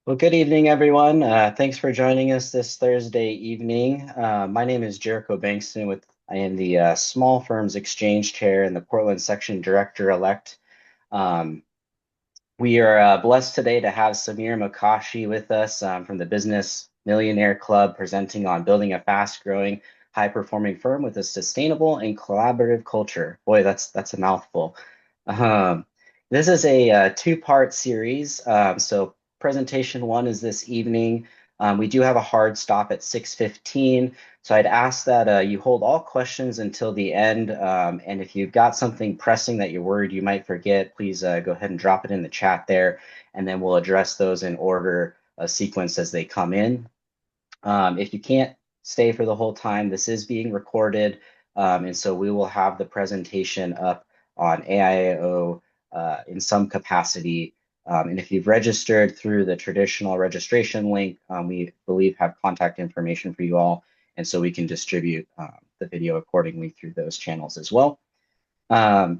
Well, good evening, everyone. Thanks for joining us this Thursday evening. My name is Jericho Bankston I am the Small Firms Exchange Chair and the Portland Section Director-elect. Um, we are blessed today to have Samir Mokashi with us from the Business Millionaire Club presenting on building a fast-growing, high-performing firm with a sustainable and collaborative culture. Boy, that's a mouthful. Um, this is a two-part series. So presentation one is this evening. We do have a hard stop at 6:15. So I'd ask that you hold all questions until the end. And if you've got something pressing that you're worried you might forget, please go ahead and drop it in the chat there, and then we'll address those in order sequence as they come in. If you can't stay for the whole time, this is being recorded. And so we will have the presentation up on AIO in some capacity. And if you've registered through the traditional registration link, we believe have contact information for you all. And so we can distribute the video accordingly through those channels as well. A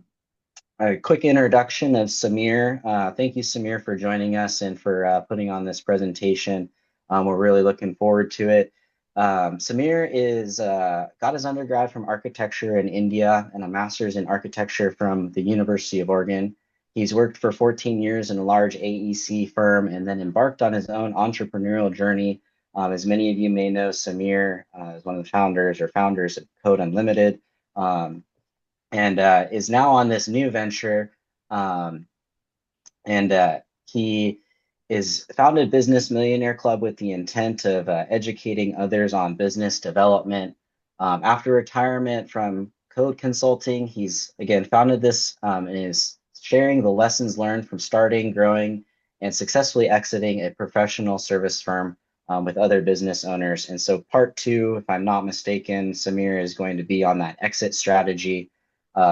quick introduction of Samir. Thank you, Samir, for joining us and for putting on this presentation. We're really looking forward to it. Samir got his undergrad from architecture in India and a master's in architecture from the University of Oregon. He's worked for 14 years in a large AEC firm and then embarked on his own entrepreneurial journey. As many of you may know, Samir is one of the founders of Code Unlimited. And is now on this new venture. He is founded Business Millionaire Club with the intent of educating others on business development. After retirement from code consulting, he's again founded this and is sharing the lessons learned from starting, growing, and successfully exiting a professional service firm with other business owners. And so part two, if I'm not mistaken, Samir is going to be on that exit strategy.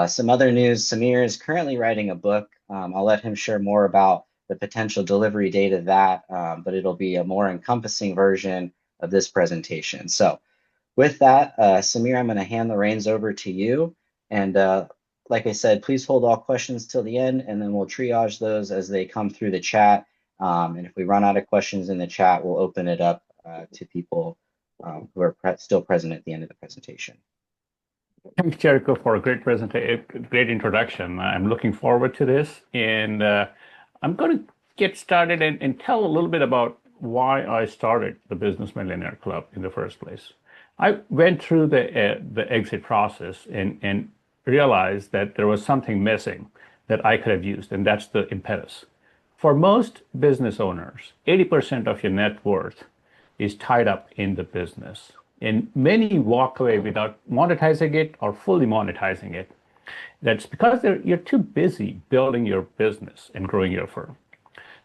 Some other news, Samir is currently writing a book. I'll let him share more about the potential delivery date of that, but it'll be a more encompassing version of this presentation. So with that, Samir, I'm going to hand the reins over to you. And like I said, please hold all questions till the end, and then we'll triage those as they come through the chat. And if we run out of questions in the chat, we'll open it up to people who are still present at the end of the presentation. Thanks, Jericho, for a great presentation, great introduction. I'm looking forward to this, and I'm going to get started and tell a little bit about why I started the Business Millionaire Club in the first place. I went through the exit process and realized that there was something missing that I could have used, and that's the impetus. For most business owners, 80% of your net worth is tied up in the business. And many walk away without monetizing it or fully monetizing it. That's because you're too busy building your business and growing your firm.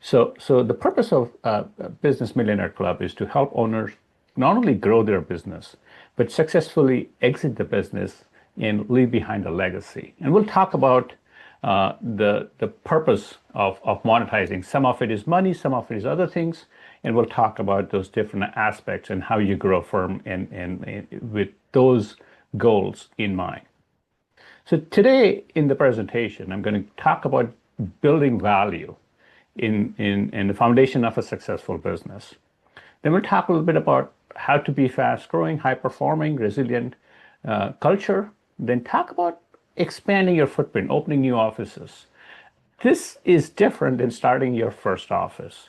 So the purpose of Business Millionaire Club is to help owners not only grow their business, but successfully exit the business and leave behind a legacy. And we'll talk about the purpose of monetizing. Some of it is money, some of it is other things, and we'll talk about those different aspects and how you grow a firm and with those goals in mind. So today in the presentation, I'm going to talk about building value in the foundation of a successful business. Then we'll talk a little bit about how to be fast-growing, high-performing, resilient culture. Then talk about expanding your footprint, opening new offices. This is different than starting your first office.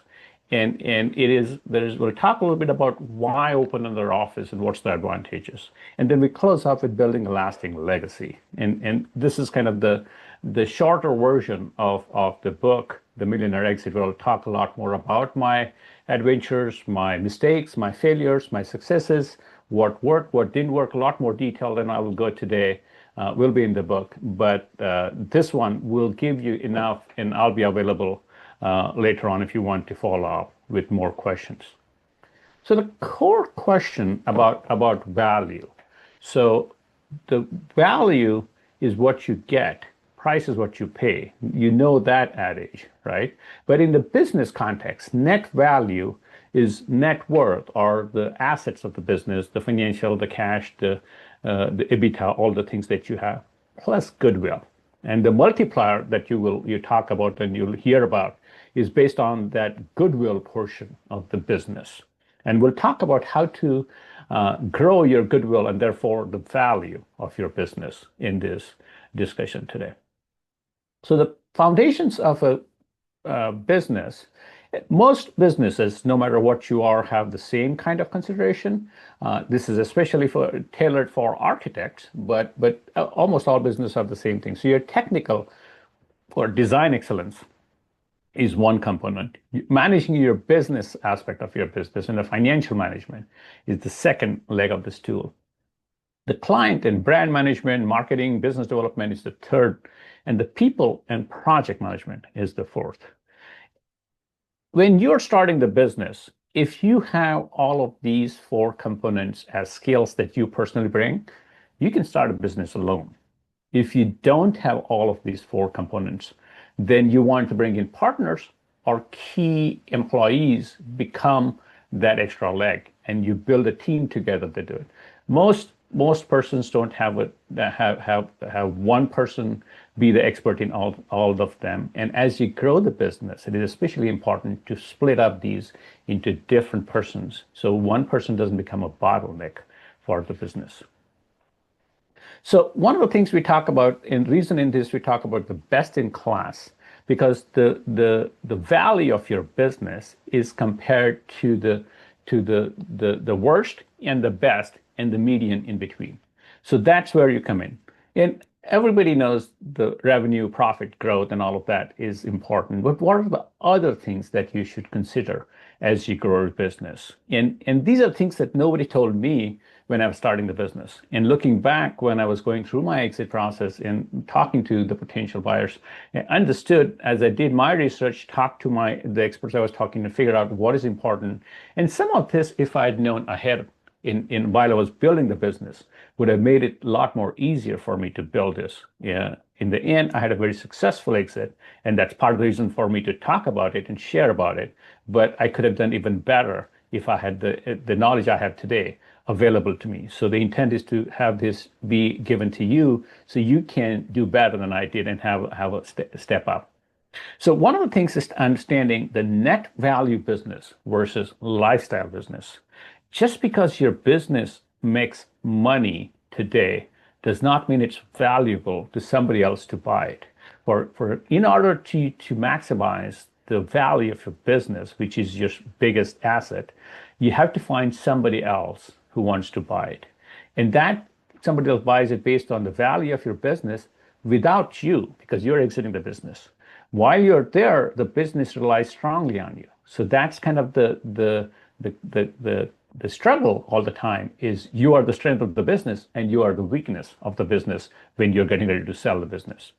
And we'll talk a little bit about why open another office and what's the advantages. And then we close off with building a lasting legacy. And this is kind of the shorter version of the book, The Millionaire Exit, where I'll talk a lot more about my adventures, my mistakes, my failures, my successes, what worked, what didn't work, a lot more detail than I will go today. Will be in the book, but this one will give you enough, and I'll be available later on if you want to follow up with more questions. So the core question about value. So the value is what you get. Price is what you pay. You know that adage, right? But in the business context, net value is net worth, or the assets of the business, the financial, the cash, the EBITDA, all the things that you have, plus goodwill. And the multiplier that you talk about and you'll hear about is based on that goodwill portion of the business. And we'll talk about how to grow your goodwill and therefore the value of your business in this discussion today. So the foundations of a business, most businesses, no matter what you are, have the same kind of consideration. This is especially tailored for architects, but almost all businesses have the same thing. So your technical for design excellence is one component. Managing your business aspect of your business and the financial management is the second leg of the stool. The client and brand management, marketing, business development is the third, and the people and project management is the fourth. When you're starting the business, if you have all of these four components as skills that you personally bring, you can start a business alone. If you don't have all of these four components, then you want to bring in partners or key employees, become that extra leg, and you build a team together to do it. Most persons don't have one person be the expert in all of them. And as you grow the business, it is especially important to split up these into different persons, so one person doesn't become a bottleneck for the business. So one of the things we talk about, and reason in this, we talk about the best in class, because the value of your business is compared to the worst and the best and the median in between. So that's where you come in. And everybody knows the revenue, profit growth, and all of that is important. But what are the other things that you should consider as you grow your business? And these are things that nobody told me when I was starting the business. And looking back when I was going through my exit process and talking to the potential buyers, I understood as I did my research, talked to the experts I was talking to, figure out what is important. And some of this, if I had known ahead while I was building the business, would have made it a lot more easier for me to build this. Yeah. In the end, I had a very successful exit, and that's part of the reason for me to talk about it and share about it. But I could have done even better if I had the knowledge I have today available to me. So the intent is to have this be given to you so you can do better than I did and have a step up. So one of the things is understanding the net value business versus lifestyle business. Just because your business makes money today does not mean it's valuable to somebody else to buy it. In order to maximize the value of your business, which is your biggest asset, you have to find somebody else who wants to buy it. And that somebody else buys it based on the value of your business without you, because you're exiting the business. While you're there, the business relies strongly on you. So that's kind of the struggle all the time, is you are the strength of the business and you are the weakness of the business when you're getting ready to sell the business.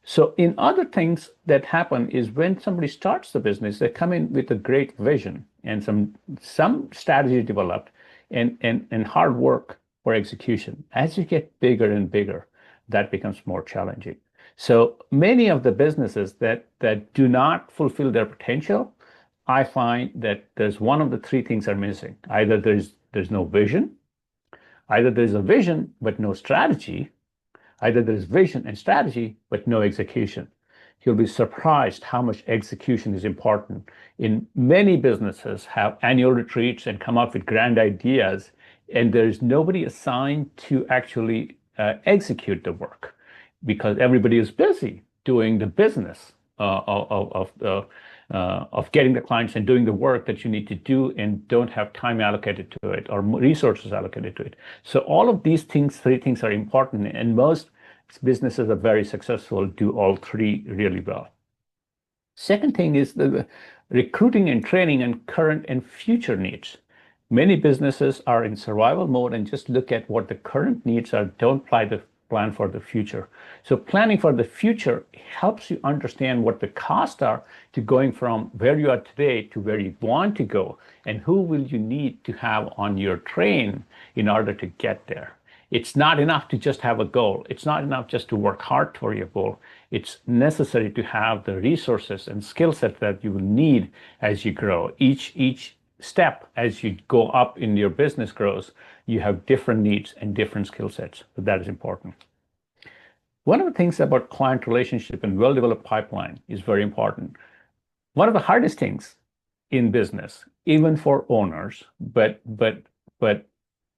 So in other things that happen is when somebody starts the business, they come in with a great vision and some strategy developed and hard work for execution. As you get bigger and bigger, that becomes more challenging. So many of the businesses that do not fulfill their potential, I find that there's one of the three things are missing. Either there's no vision, either there's a vision but no strategy, either there's vision and strategy but no execution. You'll be surprised how much execution is important. In many businesses have annual retreats and come up with grand ideas, and there's nobody assigned to actually execute the work because everybody is busy doing the business of getting the clients and doing the work that you need to do and don't have time allocated to it or resources allocated to it. So all of these things, three things are important, and most businesses are very successful, do all three really well. Second thing is the recruiting and training and current and future needs. Many businesses are in survival mode and just look at what the current needs are, don't plan for the future. So planning for the future helps you understand what the costs are to going from where you are today to where you want to go, and who will you need to have on your train in order to get there. It's not enough to just have a goal. It's not enough just to work hard for your goal. It's necessary to have the resources and skill set that you will need as you grow. Each step as you go up in your business grows, you have different needs and different skill sets. So that is important. One of the things about client relationship and well-developed pipeline is very important. One of the hardest things in business, even for owners, but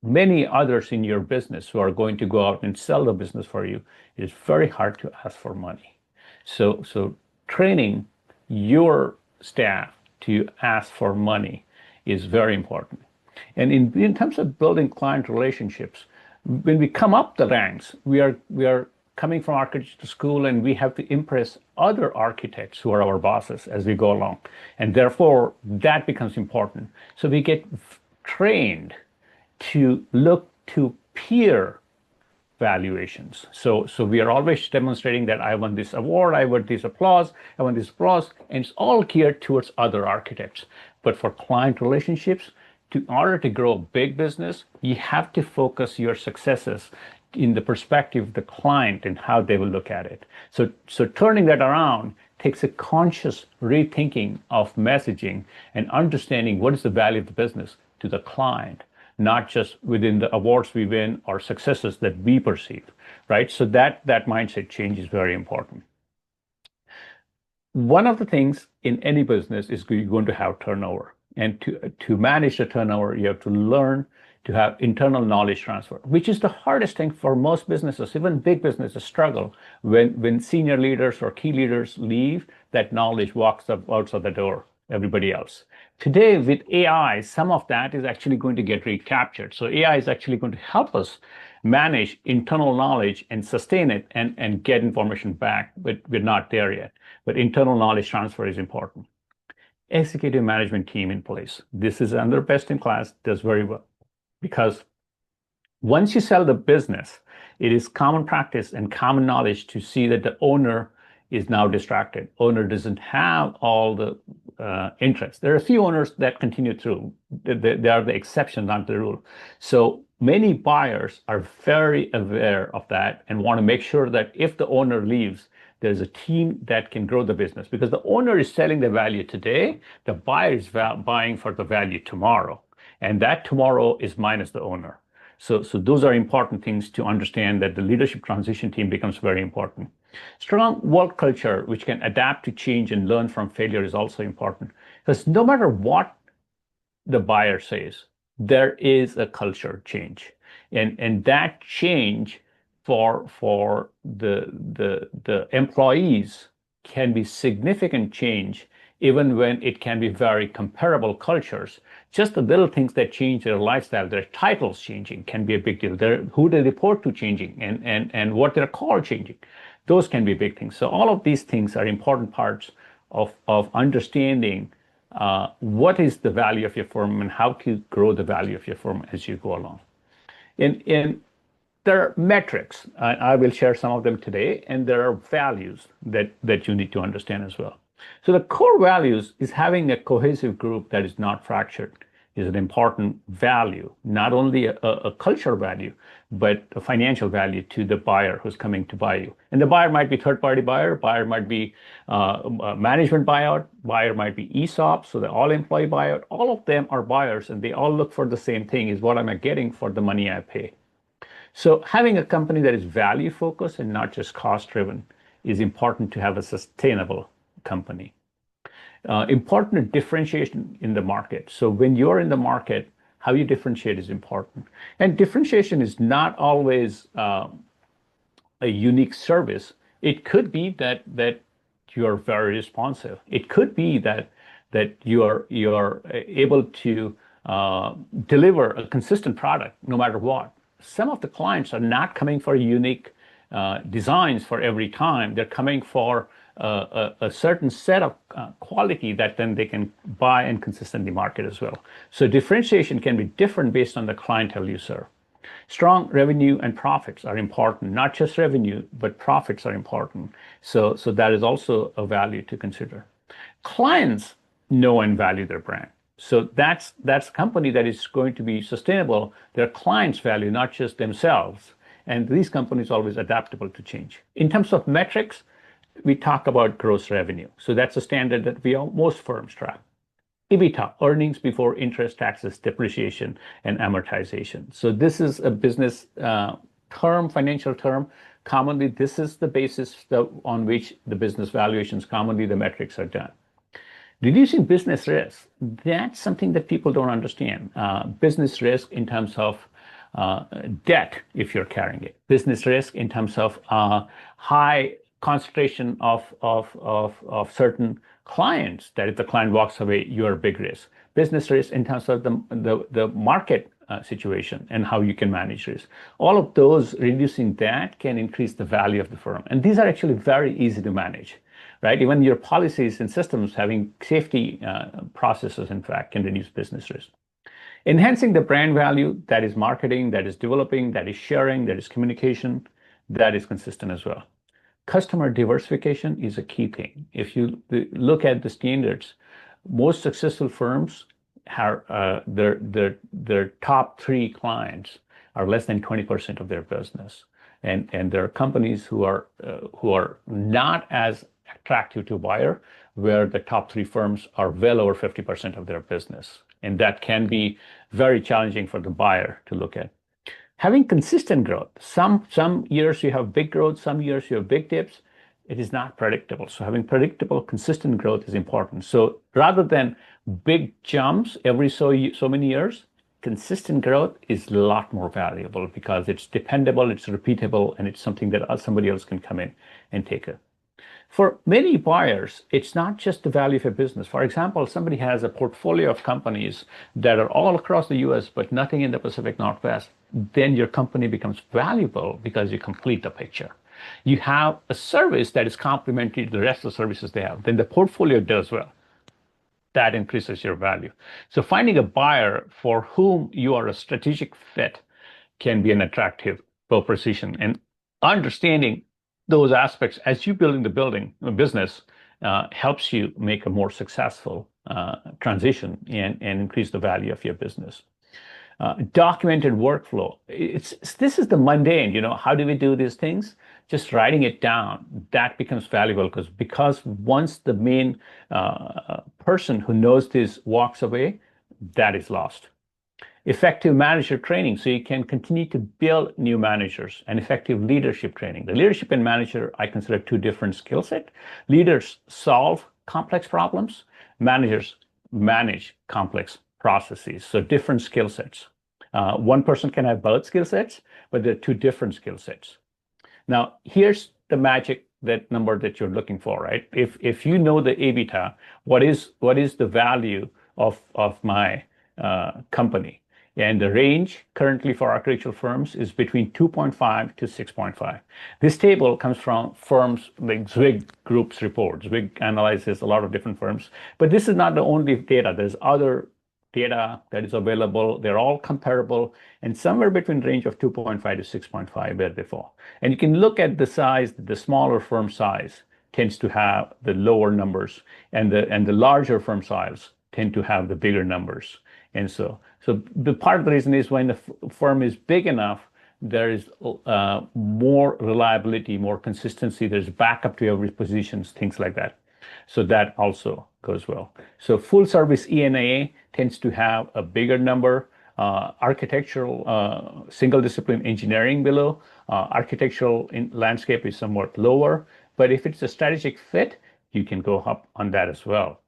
many others in your business who are going to go out and sell the business for you, it is very hard to ask for money. So training your staff to ask for money is very important. And in terms of building client relationships, when we come up the ranks, we are coming from architecture school, and we have to impress other architects who are our bosses as we go along. And therefore, that becomes important. So we get trained to look to peer valuations. So we are always demonstrating that I won this award, I want this applause, I want this applause, and it's all geared towards other architects. But for client relationships, in order to grow a big business, you have to focus your successes in the perspective of the client and how they will look at it. So turning that around takes a conscious rethinking of messaging and understanding what is the value of the business to the client, not just within the awards we win or successes that we perceive, right? So that mindset change is very important. One of the things in any business is you're going to have turnover. And to manage the turnover, you have to learn to have internal knowledge transfer, which is the hardest thing for most businesses. Even big businesses struggle when senior leaders or key leaders leave, that knowledge walks up outside the door, everybody else. Today, with AI, some of that is actually going to get recaptured. So AI is actually going to help us manage internal knowledge and sustain it and get information back, but we're not there yet. But internal knowledge transfer is important. Executive management team in place. This is another best in class, does very well. Because once you sell the business, it is common practice and common knowledge to see that the owner is now distracted. Owner doesn't have all the interest. There are a few owners that continue through. They are the exception, not the rule. So many buyers are very aware of that and want to make sure that if the owner leaves, there's a team that can grow the business, because the owner is selling the value today, the buyer is buying for the value tomorrow. And that tomorrow is minus the owner. So those are important things to understand, that the leadership transition team becomes very important. Strong work culture, which can adapt to change and learn from failure, is also important. Because no matter what the buyer says, there is a culture change. And that change for the employees can be significant change, even when it can be very comparable cultures. Just the little things that change their lifestyle, their titles changing can be a big deal. Who they report to changing and what they're called changing. Those can be big things. So all of these things are important parts of understanding what is the value of your firm and how to grow the value of your firm as you go along. And there are metrics. I will share some of them today, and there are values that you need to understand as well. So the core values is having a cohesive group that is not fractured is an important value, not only a cultural value, but a financial value to the buyer who's coming to buy you. And the buyer might be third-party buyer might be management buyout, buyer might be ESOP, so the all-employee buyout. All of them are buyers, and they all look for the same thing: is what am I getting for the money I pay? So having a company that is value-focused and not just cost-driven is important to have a sustainable company. Important differentiation in the market. So when you're in the market, how you differentiate is important. And differentiation is not always a unique service. It could be that you're very responsive. It could be that you're able to deliver a consistent product no matter what. Some of the clients are not coming for unique designs for every time. They're coming for a certain set of quality that then they can buy and consistently market as well. So differentiation can be different based on the clientele you serve. Strong revenue and profits are important. Not just revenue, but profits are important. So that is also a value to consider. Clients know and value their brand. So that's a company that is going to be sustainable. Their clients value, not just themselves. And these companies are always adaptable to change. In terms of metrics, we talk about gross revenue. So that's a standard that most firms track. EBITDA, earnings before interest, taxes, depreciation, and amortization. So this is a business term, financial term. Commonly, this is the basis on which the business valuations, commonly the metrics are done. Reducing business risk, that's something that people don't understand. Business risk in terms of debt, if you're carrying it. Business risk in terms of high concentration of certain clients, that if the client walks away, you're a big risk. Business risk in terms of the market situation and how you can manage risk. All of those, reducing that can increase the value of the firm. And these are actually very easy to manage, right? Even your policies and systems having safety processes, in fact, can reduce business risk. Enhancing the brand value, that is marketing, that is developing, that is sharing, that is communication, that is consistent as well. Customer diversification is a key thing. If you look at the standards, most successful firms have their top three clients are less than 20% of their business, and there are companies who are not as attractive to a buyer, where the top three firms are well over 50% of their business, and that can be very challenging for the buyer to look at. Having consistent growth. Some years you have big growth, some years you have big dips. It is not predictable. So having predictable, consistent growth is important. So rather than big jumps every so many years, consistent growth is a lot more valuable because it's dependable, it's repeatable, and it's something that somebody else can come in and take it. For many buyers, it's not just the value of a business. For example, somebody has a portfolio of companies that are all across the US, but nothing in the Pacific Northwest. Then your company becomes valuable because you complete the picture. You have a service that is complementary to the rest of the services they have. Then the portfolio does well. That increases your value. So finding a buyer for whom you are a strategic fit can be an attractive proposition. And understanding those aspects as you building the business helps you make a more successful transition and increase the value of your business. Documented workflow. This is the mundane, how do we do these things? Just writing it down, that becomes valuable because once the main person who knows this walks away, that is lost. Effective manager training, so you can continue to build new managers, and effective leadership training. The leadership and manager, I consider two different skill sets. Leaders solve complex problems, managers manage complex processes, so different skill sets. One person can have both skill sets, but they're two different skill sets. Now, here's the magic, that number that you're looking for, right? If you know the EBITDA, what is the value of my company? And the range currently for architectural firms is between 2.5 to 6.5. This table comes from firms like Zwig Group's report. Zwig analyzes a lot of different firms, but this is not the only data. There's other data that is available. They're all comparable, and somewhere between range of 2.5 to 6.5 where they fall. And you can look at the size. The smaller firm size tends to have the lower numbers, and the larger firm size tend to have the bigger numbers. And so the part of the reason is when the firm is big enough, there is more reliability, more consistency. There's backup to every positions, things like that. So that also goes well. So full service E&A tends to have a bigger number. Architectural, single discipline engineering below. Architectural landscape is somewhat lower. But if it's a strategic fit, you can go up on that as well.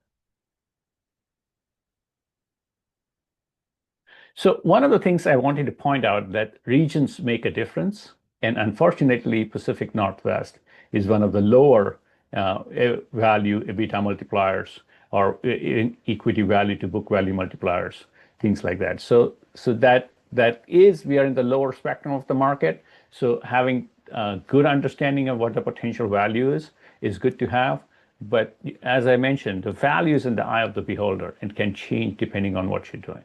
So one of the things I wanted to point out, that regions make a difference. And unfortunately, Pacific Northwest is one of the lower value EBITDA multipliers, or equity value to book value multipliers, things like that. So that is, we are in the lower spectrum of the market. So having a good understanding of what the potential value is good to have. But as I mentioned, the value is in the eye of the beholder and can change depending on what you're doing.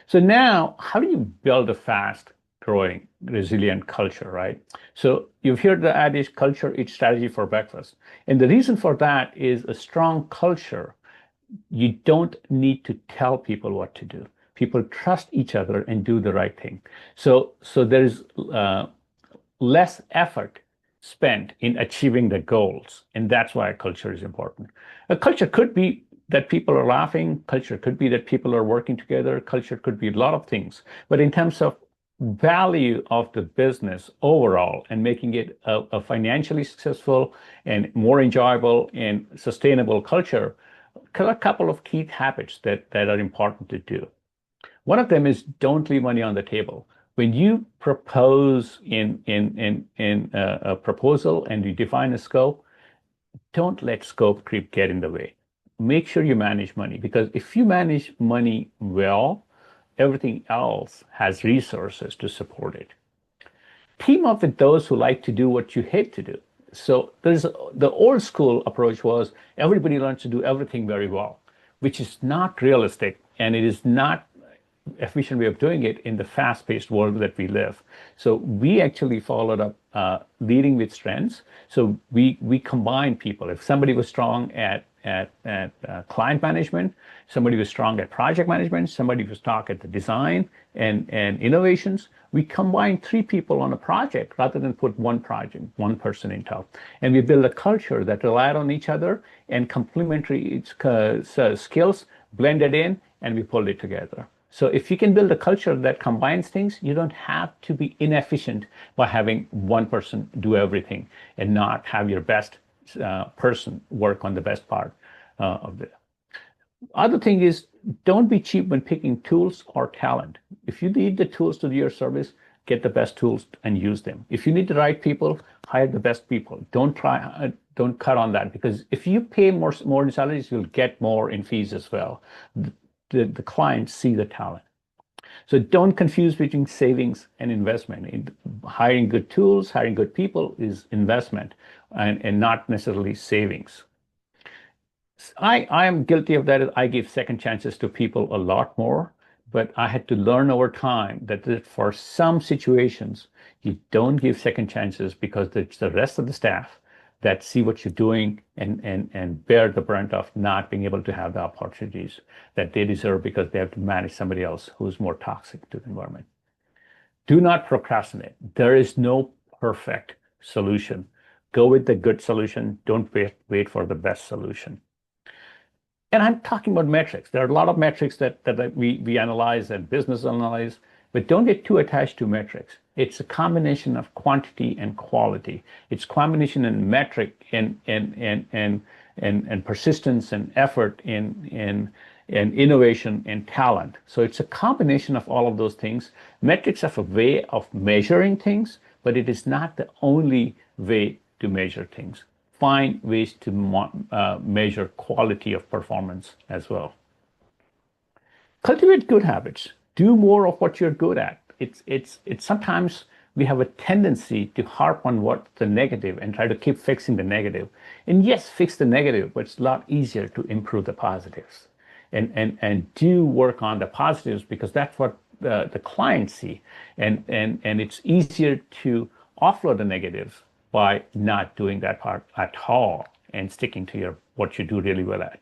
So now, how do you build a fast growing, resilient culture, right? So you've heard the adage, culture eats strategy for breakfast. And the reason for that is a strong culture. You don't need to tell people what to do. People trust each other and do the right thing. So there's less effort spent in achieving the goals. And that's why culture is important. A culture could be that people are laughing. Culture could be that people are working together. Culture could be a lot of things. But in terms of value of the business overall and making it a financially successful and more enjoyable and sustainable culture, A couple of key habits that are important to do. One of them is don't leave money on the table. When you propose in a proposal and you define a scope, don't let scope creep get in the way. Make sure you manage money, because if you manage money well, everything else has resources to support it. Team up with those who like to do what you hate to do. So there's the old school approach was everybody learns to do everything very well, which is not realistic, and it is not efficient way of doing it in the fast-paced world that we live. So we actually followed up leading with strengths. So we combine people. If somebody was strong at client management, somebody was strong at project management, somebody was strong at the design and innovations, we combine three people on a project rather than put one person in top. And we build a culture that relied on each other and complementary skills blended in, and we pulled it together. So if you can build a culture that combines things, you don't have to be inefficient by having one person do everything and not have your best person work on the best part of the other thing is don't be cheap when picking tools or talent. If you need the tools to do your service, get the best tools and use them. If you need the right people, hire the best people. Don't cut on that, because if you pay more in salaries, you'll get more in fees as well. The clients see the talent. So don't confuse between savings and investment. Hiring good tools, hiring good people is investment and not necessarily savings. I am guilty of that. I give second chances to people a lot more, but I had to learn over time that for some situations, you don't give second chances because it's the rest of the staff that see what you're doing and bear the brunt of not being able to have the opportunities that they deserve because they have to manage somebody else who's more toxic to the environment. Do not procrastinate. There is no perfect solution. Go with the good solution. Don't wait for the best solution. And I'm talking about metrics. There are a lot of metrics that we analyze and business analyze, but don't get too attached to metrics. It's a combination of quantity and quality. It's combination and metric and persistence and effort in innovation and talent. So it's a combination of all of those things. Metrics have a way of measuring things, but it is not the only way to measure things. Find ways to measure quality of performance as well. Cultivate good habits. Do more of what you're good at. It's sometimes we have a tendency to harp on what the negative and try to keep fixing the negative. And yes, fix the negative, but it's a lot easier to improve the positives. And do work on the positives because that's what the clients see. And it's easier to offload the negatives by not doing that part at all and sticking to what you do really well at.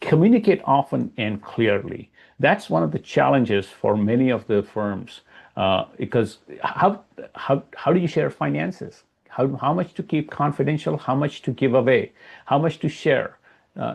Communicate often and clearly. That's one of the challenges for many of the firms because how do you share finances? How much to keep confidential? How much to give away? How much to share?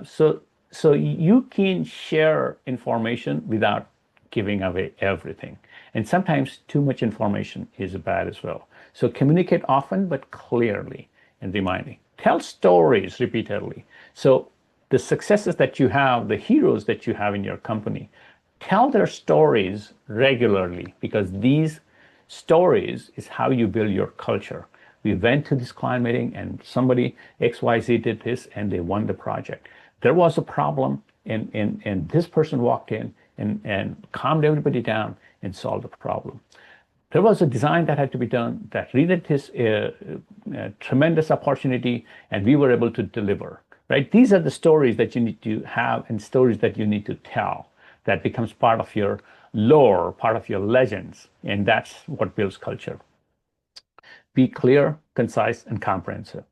So you can share information without giving away everything. And sometimes too much information is bad as well. So communicate often but clearly and reminding. Tell stories repeatedly. So the successes that you have, the heroes that you have in your company, tell their stories regularly because these stories is how you build your culture. We went to this client meeting and somebody XYZ did this and they won the project. There was a problem and this person walked in and calmed everybody down and solved the problem. There was a design that had to be done that needed this tremendous opportunity, and we were able to deliver. Right? These are the stories that you need to have and stories that you need to tell. That becomes part of your lore, part of your legends, and that's what builds culture. Be clear, concise, and comprehensive.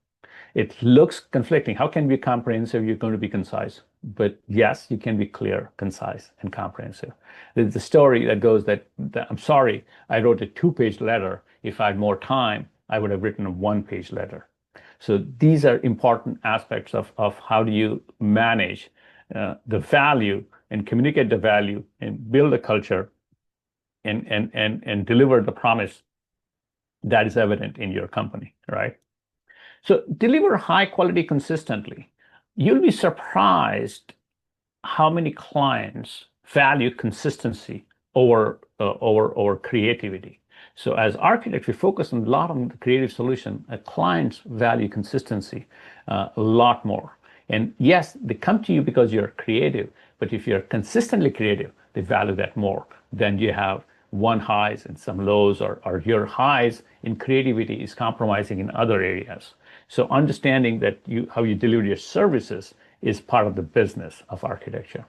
It looks conflicting. How can you be comprehensive? You're going to be concise. But yes, you can be clear, concise, and comprehensive. There's the story that goes that I'm sorry, I wrote a 2-page letter. If I had more time, I would have written a 1-page letter. So these are important aspects of how do you manage the value and communicate the value and build a culture and deliver the promise that is evident in your company, right? So deliver high quality consistently. You'll be surprised how many clients value consistency over creativity. So as architects, we focus a lot on the creative solution. Clients value consistency a lot more. And yes, they come to you because you're creative, but if you're consistently creative, they value that more than you have one highs and some lows, or your highs in creativity is compromising in other areas. So understanding that how you deliver your services is part of the business of architecture.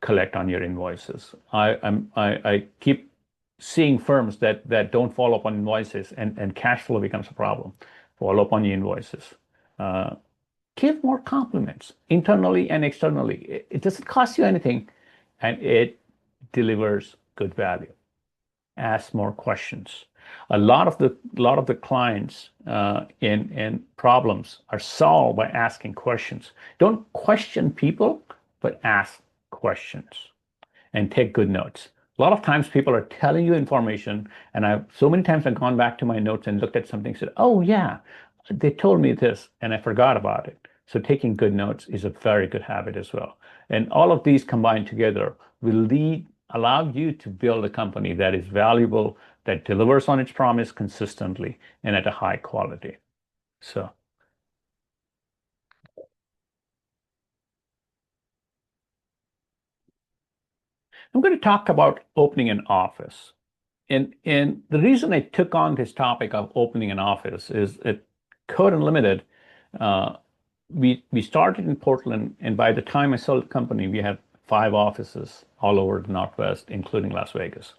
Collect on your invoices. I keep seeing firms that don't follow up on invoices, and cash flow becomes a problem. Follow up on your invoices. Uh, Give more compliments internally and externally. It doesn't cost you anything, and it delivers good value. Ask more questions. A lot of the clients in problems are solved by asking questions. Don't question people, but ask questions and take good notes. A lot of times people are telling you information, and so many times I've gone back to my notes and looked at something and said, oh yeah, they told me this and I forgot about it. So taking good notes is a very good habit as well. And all of these combined together will allow you to build a company that is valuable, that delivers on its promise consistently and at a high quality. So I'm going to talk about opening an office. And the reason I took on this topic of opening an office is at Code Unlimited, uh, we started in Portland, and by the time I sold the company, we had 5 offices all over the Northwest, including Las Vegas.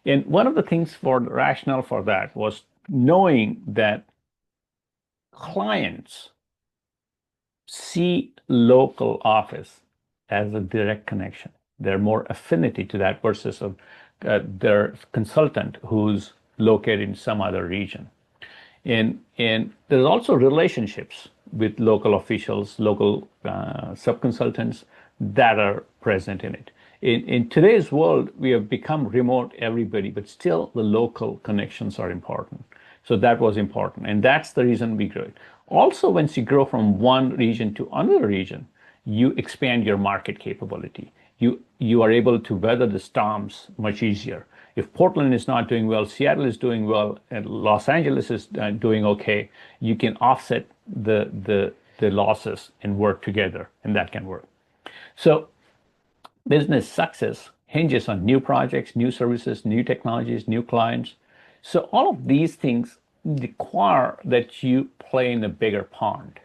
And one of the things for the rationale for that was knowing that clients see local office as a direct connection. They're more affinity to that versus their consultant who's located in some other region. And there's also relationships with local officials, local sub-consultants that are present in it. In today's world, we have become remote everybody, but still the local connections are important. So that was important. And that's the reason we grew it. Also, once you grow from one region to another region, you expand your market capability. You are able to weather the storms much easier. If Portland is not doing well, Seattle is doing well, and Los Angeles is doing okay, you can offset the losses and work together, and that can work. So business success hinges on new projects, new services, new technologies, new clients. So all of these things require that you play in a bigger pond.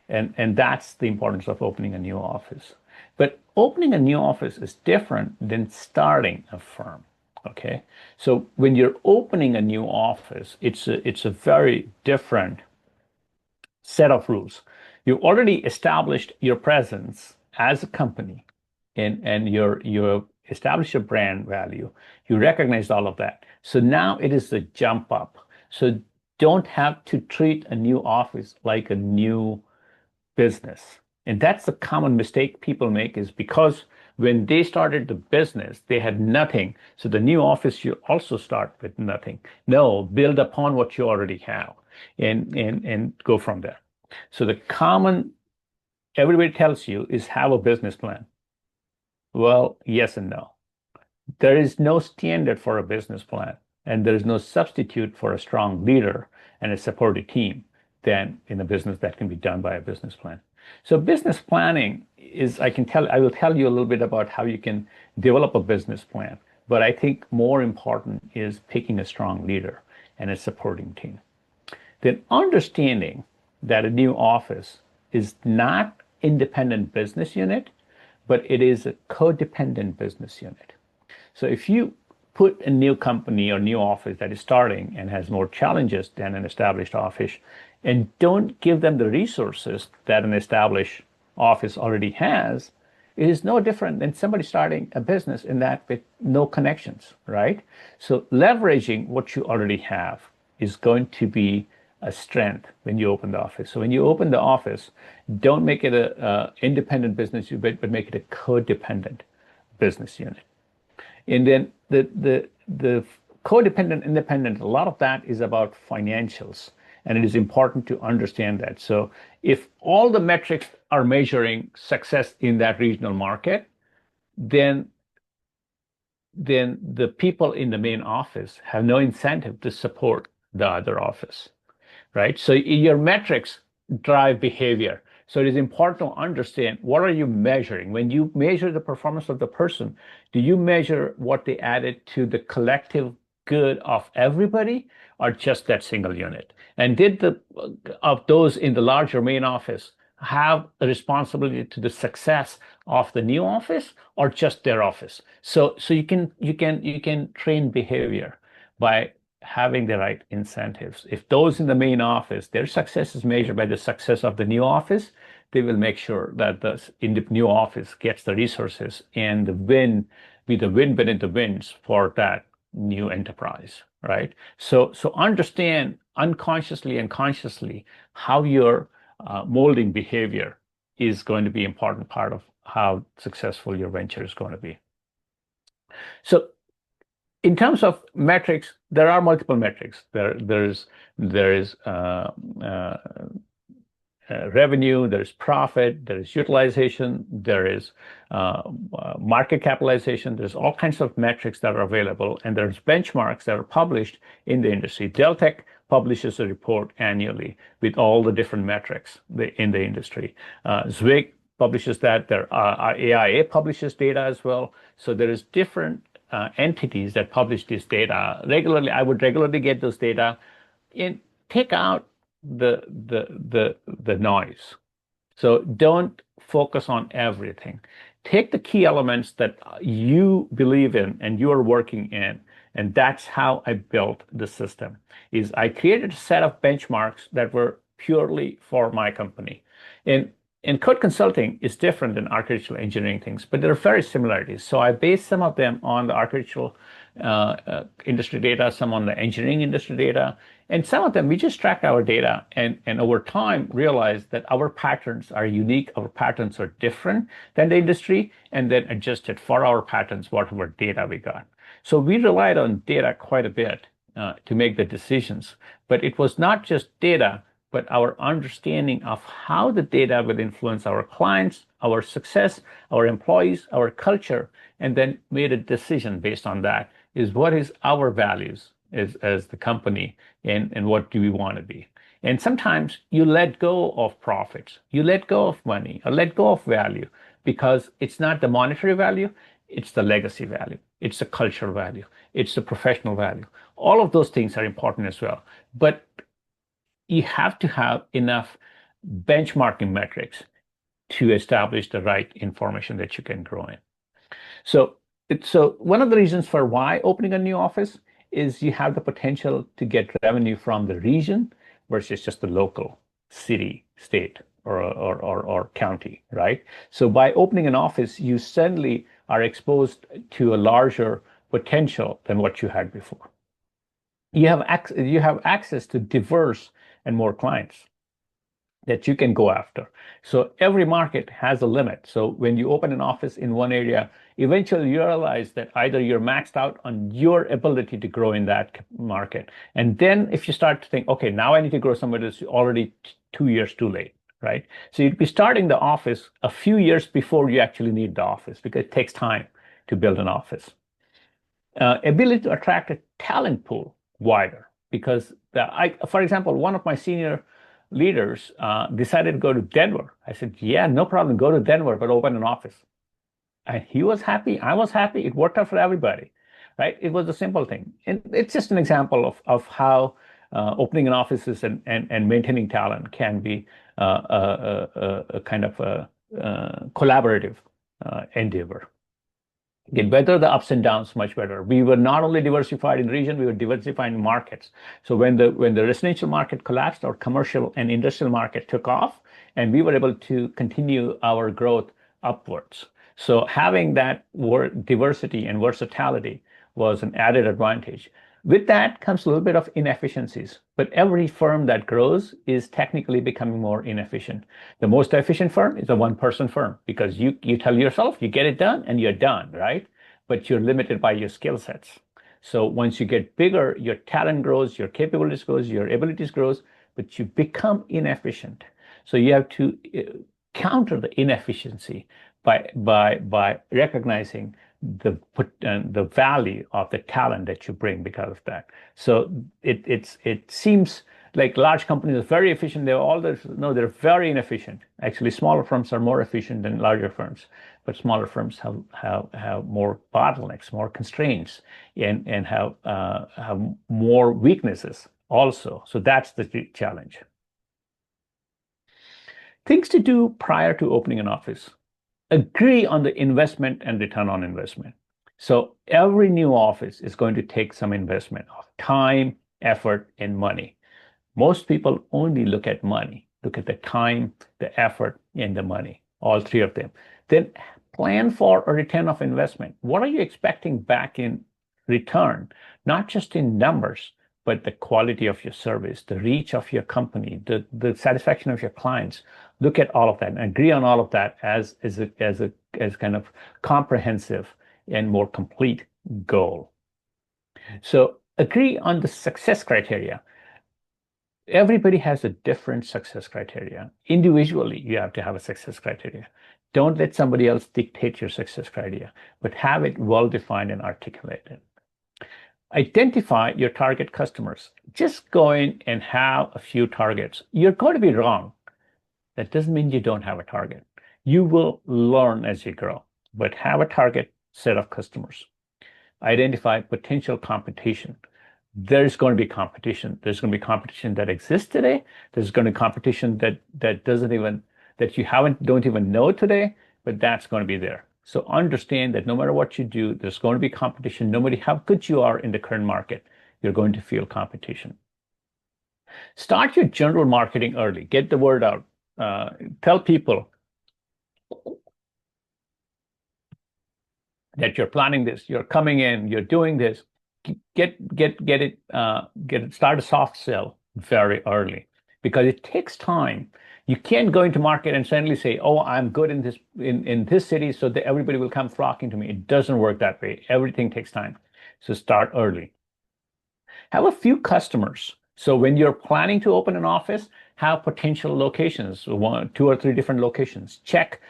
And that's the importance of opening a new office. But opening a new office is different than starting a firm. Okay. So when you're opening a new office, it's a very different set of rules. You already established your presence as a company, and you established your brand value. You recognized all of that. So now it is the jump up. So don't have to treat a new office like a new business. And that's the common mistake people make, is because when they started the business, they had nothing. So the new office, you also start with nothing. No, build upon what you already have, and go from there. So the common everybody tells you is have a business plan. Well, yes and no. There is no standard for a business plan, and there is no substitute for a strong leader and a supportive team than in a business that can be done by a business plan. So business planning is, I will tell you a little bit about how you can develop a business plan, but I think more important is picking a strong leader and a supporting team. Then understanding that a new office is not independent business unit, but it is a codependent business unit. So if you put a new company or new office that is starting and has more challenges than an established office, and don't give them the resources that an established office already has, it is no different than somebody starting a business in that with no connections, right? So leveraging what you already have is going to be a strength when you open the office. So when you open the office, don't make it a independent business unit, but make it a codependent business unit. And then the codependent, independent, a lot of that is about financials. And it is important to understand that. So if all the metrics are measuring success in that regional market, then the people in the main office have no incentive to support the other office, right? So your metrics drive behavior. So it is important to understand what are you measuring? When you measure the performance of the person, do you measure what they added to the collective good of everybody or just that single unit? And did the of those in the larger main office have a responsibility to the success of the new office or just their office? So you can train behavior by having the right incentives. If those in the main office, their success is measured by the success of the new office, they will make sure that the in the new office gets the resources and the win be the win within the wins for that new enterprise, right? So understand unconsciously and consciously how you're molding behavior is going to be an important part of how successful your venture is going to be. So in terms of metrics, there are multiple metrics. There is revenue, there's profit, there is utilization, there is market capitalization. There's all kinds of metrics that are available, and there's benchmarks that are published in the industry. Deltek publishes a report annually with all the different metrics in the industry. Zwig publishes that. AIA publishes data as well. So there is different entities that publish this data regularly. I would regularly get those data and take out the noise. So don't focus on everything. Take the key elements that you believe in and you are working in. And that's how I built the system. Is I created a set of benchmarks that were purely for my company. And code consulting is different than architectural engineering things, but there are very similarities. So I based some of them on the architectural industry data, some on the engineering industry data, and some of them we just tracked our data and over time realized that our patterns are unique, our patterns are different than the industry, and then adjusted for our patterns whatever data we got. So we relied on data quite a bit to make the decisions, but it was not just data, but our understanding of how the data will influence our clients, our success, our employees, our culture, and then made a decision based on that is what is our values as the company and what do we want to be. And sometimes you let go of profits, you let go of money, or let go of value because it's not the monetary value, it's the legacy value, it's the cultural value, it's the professional value. All of those things are important as well. But you have to have enough benchmarking metrics to establish the right information that you can grow in. So one of the reasons for why opening a new office is you have the potential to get revenue from the region versus just the local city, state, or county, right? So by opening an office, you suddenly are exposed to a larger potential than what you had before. You have access to diverse and more clients that you can go after. So every market has a limit. So when you open an office in one area, eventually you realize that either you're maxed out on your ability to grow in that market. And then if you start to think, okay, now I need to grow somewhere that's already 2 years too late, right? So you'd be starting the office a few years before you actually need the office because it takes time to build an office. Ability to attract a talent pool wider because for example, one of my senior leaders decided to go to Denver. I said, yeah, no problem. Go to Denver, but open an office. And he was happy. I was happy. It worked out for everybody, right? It was a simple thing. And it's just an example of how opening an office and maintaining talent can be a kind of a collaborative endeavor. Get better the ups and downs much better. We were not only diversified in region, we were diversified in markets. So when the residential market collapsed, our commercial and industrial market took off, and we were able to continue our growth upwards. So having that diversity and versatility was an added advantage. With that comes a little bit of inefficiencies, but every firm that grows is technically becoming more inefficient. The most efficient firm is a one-person firm because you tell yourself you get it done and you're done, right? But you're limited by your skill sets. So once you get bigger, your talent grows, your capabilities grows, your abilities grows, but you become inefficient. So you have to counter the inefficiency by recognizing the value of the talent that you bring because of that. So it seems like large companies are very efficient. They're all this, no, they're very inefficient. Actually, smaller firms are more efficient than larger firms, but smaller firms have more bottlenecks, more constraints, and have more weaknesses also. So that's the challenge. Things to do prior to opening an office. Agree on the investment and return on investment. So every new office is going to take some investment of time, effort, and money. Most people only look at money, look at the time, the effort, and the money, all three of them. Then plan for a return of investment. What are you expecting back in return? Not just in numbers, but the quality of your service, the reach of your company, the satisfaction of your clients. Look at all of that and agree on all of that as kind of comprehensive and more complete goal. So agree on the success criteria. Everybody has a different success criteria. Individually, you have to have a success criteria. Don't let somebody else dictate your success criteria, but have it well defined and articulated. Identify your target customers. Just go in and have a few targets. You're going to be wrong. That doesn't mean you don't have a target. You will learn as you grow, but have a target set of customers. Identify potential competition. There's going to be competition. There's going to be competition that exists today. There's going to be competition that don't even know today, but that's going to be there. So understand that no matter what you do, there's going to be competition. No matter how good you are in the current market, you're going to feel competition. Start your general marketing early. Get the word out. Tell people that you're planning this, you're coming in, you're doing this. Get it. Start a soft sell very early because it takes time. You can't go into market and suddenly say, "Oh, I'm good in this city, so that everybody will come flocking to me." It doesn't work that way. Everything takes time. So start early. Have a few customers. So when you're planning to open an office, have potential locations, one, two or three different locations. Check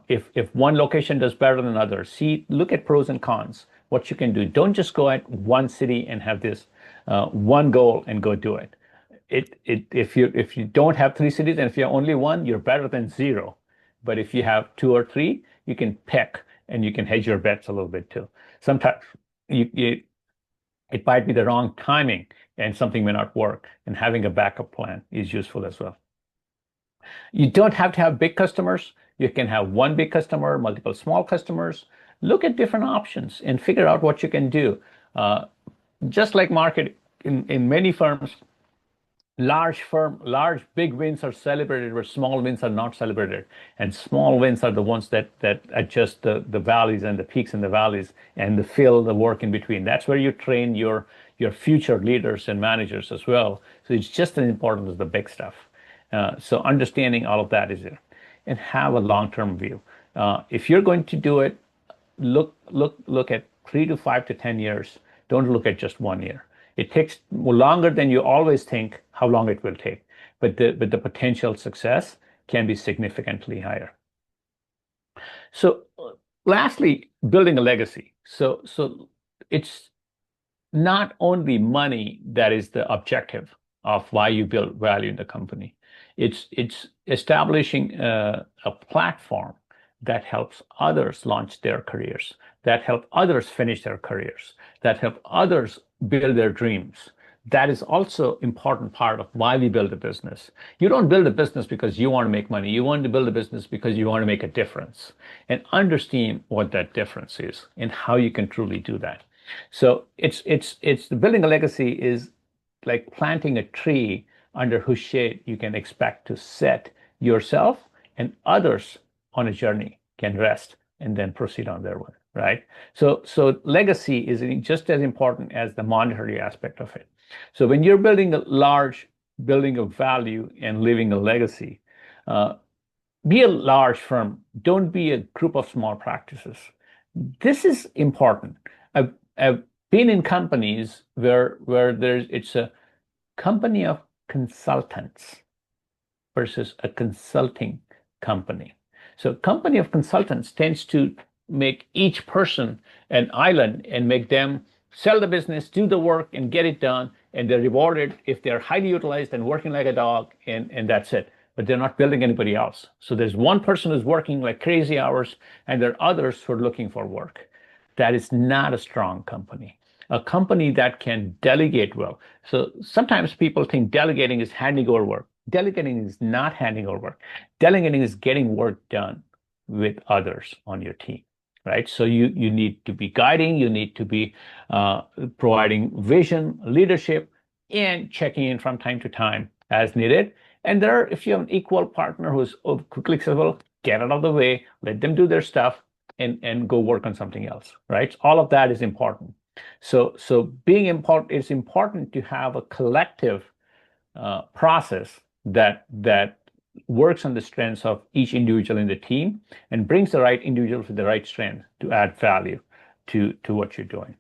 if one location does better than another. Look at pros and cons, what you can do. Don't just go at one city and have this one goal and go do it. If you don't have three cities and if you have only one, you're better than zero. But if you have two or three, you can pick and you can hedge your bets a little bit too. Sometimes it might be the wrong timing and something may not work. And having a backup plan is useful as well. You don't have to have big customers. You can have one big customer, multiple small customers. Look at different options and figure out what you can do. Just like market in many firms, large big wins are celebrated where small wins are not celebrated, and small wins are the ones that adjust the valleys and the peaks and the valleys and fill the work in between. That's where you train your future leaders and managers as well. So it's just as important as the big stuff. So understanding all of that is there, and have a long-term view. If you're going to do it, look at 3 to 5 to 10 years. Don't look at just 1 year. It takes longer than you always think how long it will take, but the potential success can be significantly higher. So lastly, building a legacy. So it's not only money that is the objective of why you build value in the company. It's establishing a platform that helps others launch their careers, that help others finish their careers, that help others build their dreams. That is also important part of why we build a business. You don't build a business because you want to make money. You want to build a business because you want to make a difference and understand what that difference is and how you can truly do that. So it's building a legacy is like planting a tree under whose shade you can expect to set yourself and others on a journey can rest and then proceed on their way, right? So legacy is just as important as the monetary aspect of it. So when you're building a large building of value and leaving a legacy, be a large firm. Don't be a group of small practices. This is important. I've been in companies where it's a company of consultants versus a consulting company. So a company of consultants tends to make each person an island and make them sell the business, do the work, and get it done. And they're rewarded if they're highly utilized and working like a dog, and that's it. But they're not building anybody else. So there's one person who's working like crazy hours, and there are others who are looking for work. That is not a strong company. A company that can delegate well. So sometimes people think delegating is handing over work. Delegating is not handing over work. Delegating is getting work done with others on your team, right? So you need to be guiding, you need to be providing vision, leadership, and checking in from time to time as needed. And there, if you have an equal partner who's quickly accessible, get out of the way, let them do their stuff, and go work on something else, right? All of that is important. So being important, it's important to have a collective process that works on the strengths of each individual in the team and brings the right individuals with the right strength to add value to what you're doing.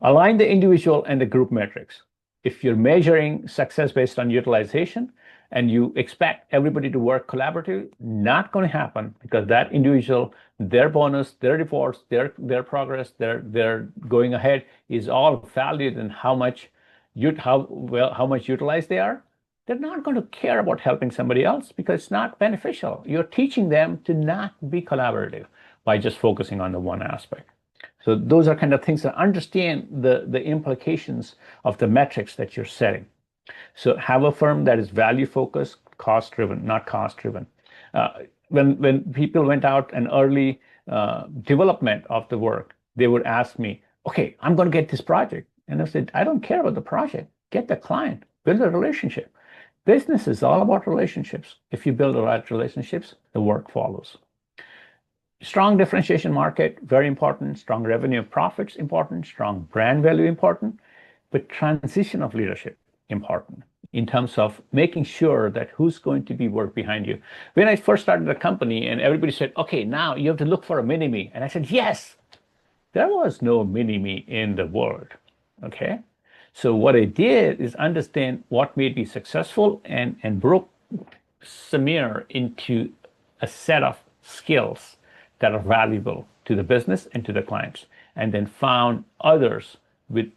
Align the individual and the group metrics. If you're measuring success based on utilization and you expect everybody to work collaboratively, not going to happen because that individual, their bonus, their rewards, their progress, their going ahead is all valued in how much utilized they are. They're not going to care about helping somebody else because it's not beneficial. You're teaching them to not be collaborative by just focusing on the one aspect. So those are kind of things to understand the implications of the metrics that you're setting. So have a firm that is value focused, cost driven, not cost driven. When people went out and early development of the work, they would ask me, okay, I'm going to get this project. And I said, I don't care about the project. Get the client, build a relationship. Business is all about relationships. If you build the right relationships, the work follows. Strong differentiation market, very important. Strong revenue profits, important. Strong brand value, important. But transition of leadership, important in terms of making sure that who's going to be work behind you. When I first started the company and everybody said, okay, now you have to look for a mini-me. And I said, yes, there was no mini-me in the world, okay? So what I did is understand what made me successful and broke Samir into a set of skills that are valuable to the business and to the clients, and then found others with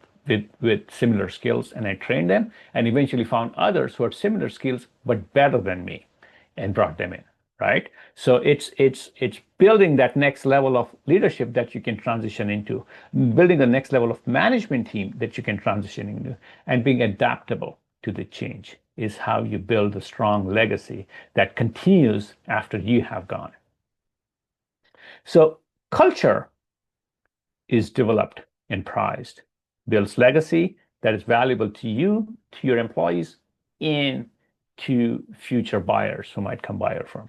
similar skills, and I trained them, and eventually found others who had similar skills but better than me, and brought them in. Right? So it's building that next level of leadership that you can transition into, building the next level of management team that you can transition into, and being adaptable to the change is how you build a strong legacy that continues after you have gone. So culture is developed and prized, builds legacy that is valuable to you, to your employees, and to future buyers who might come buy your firm.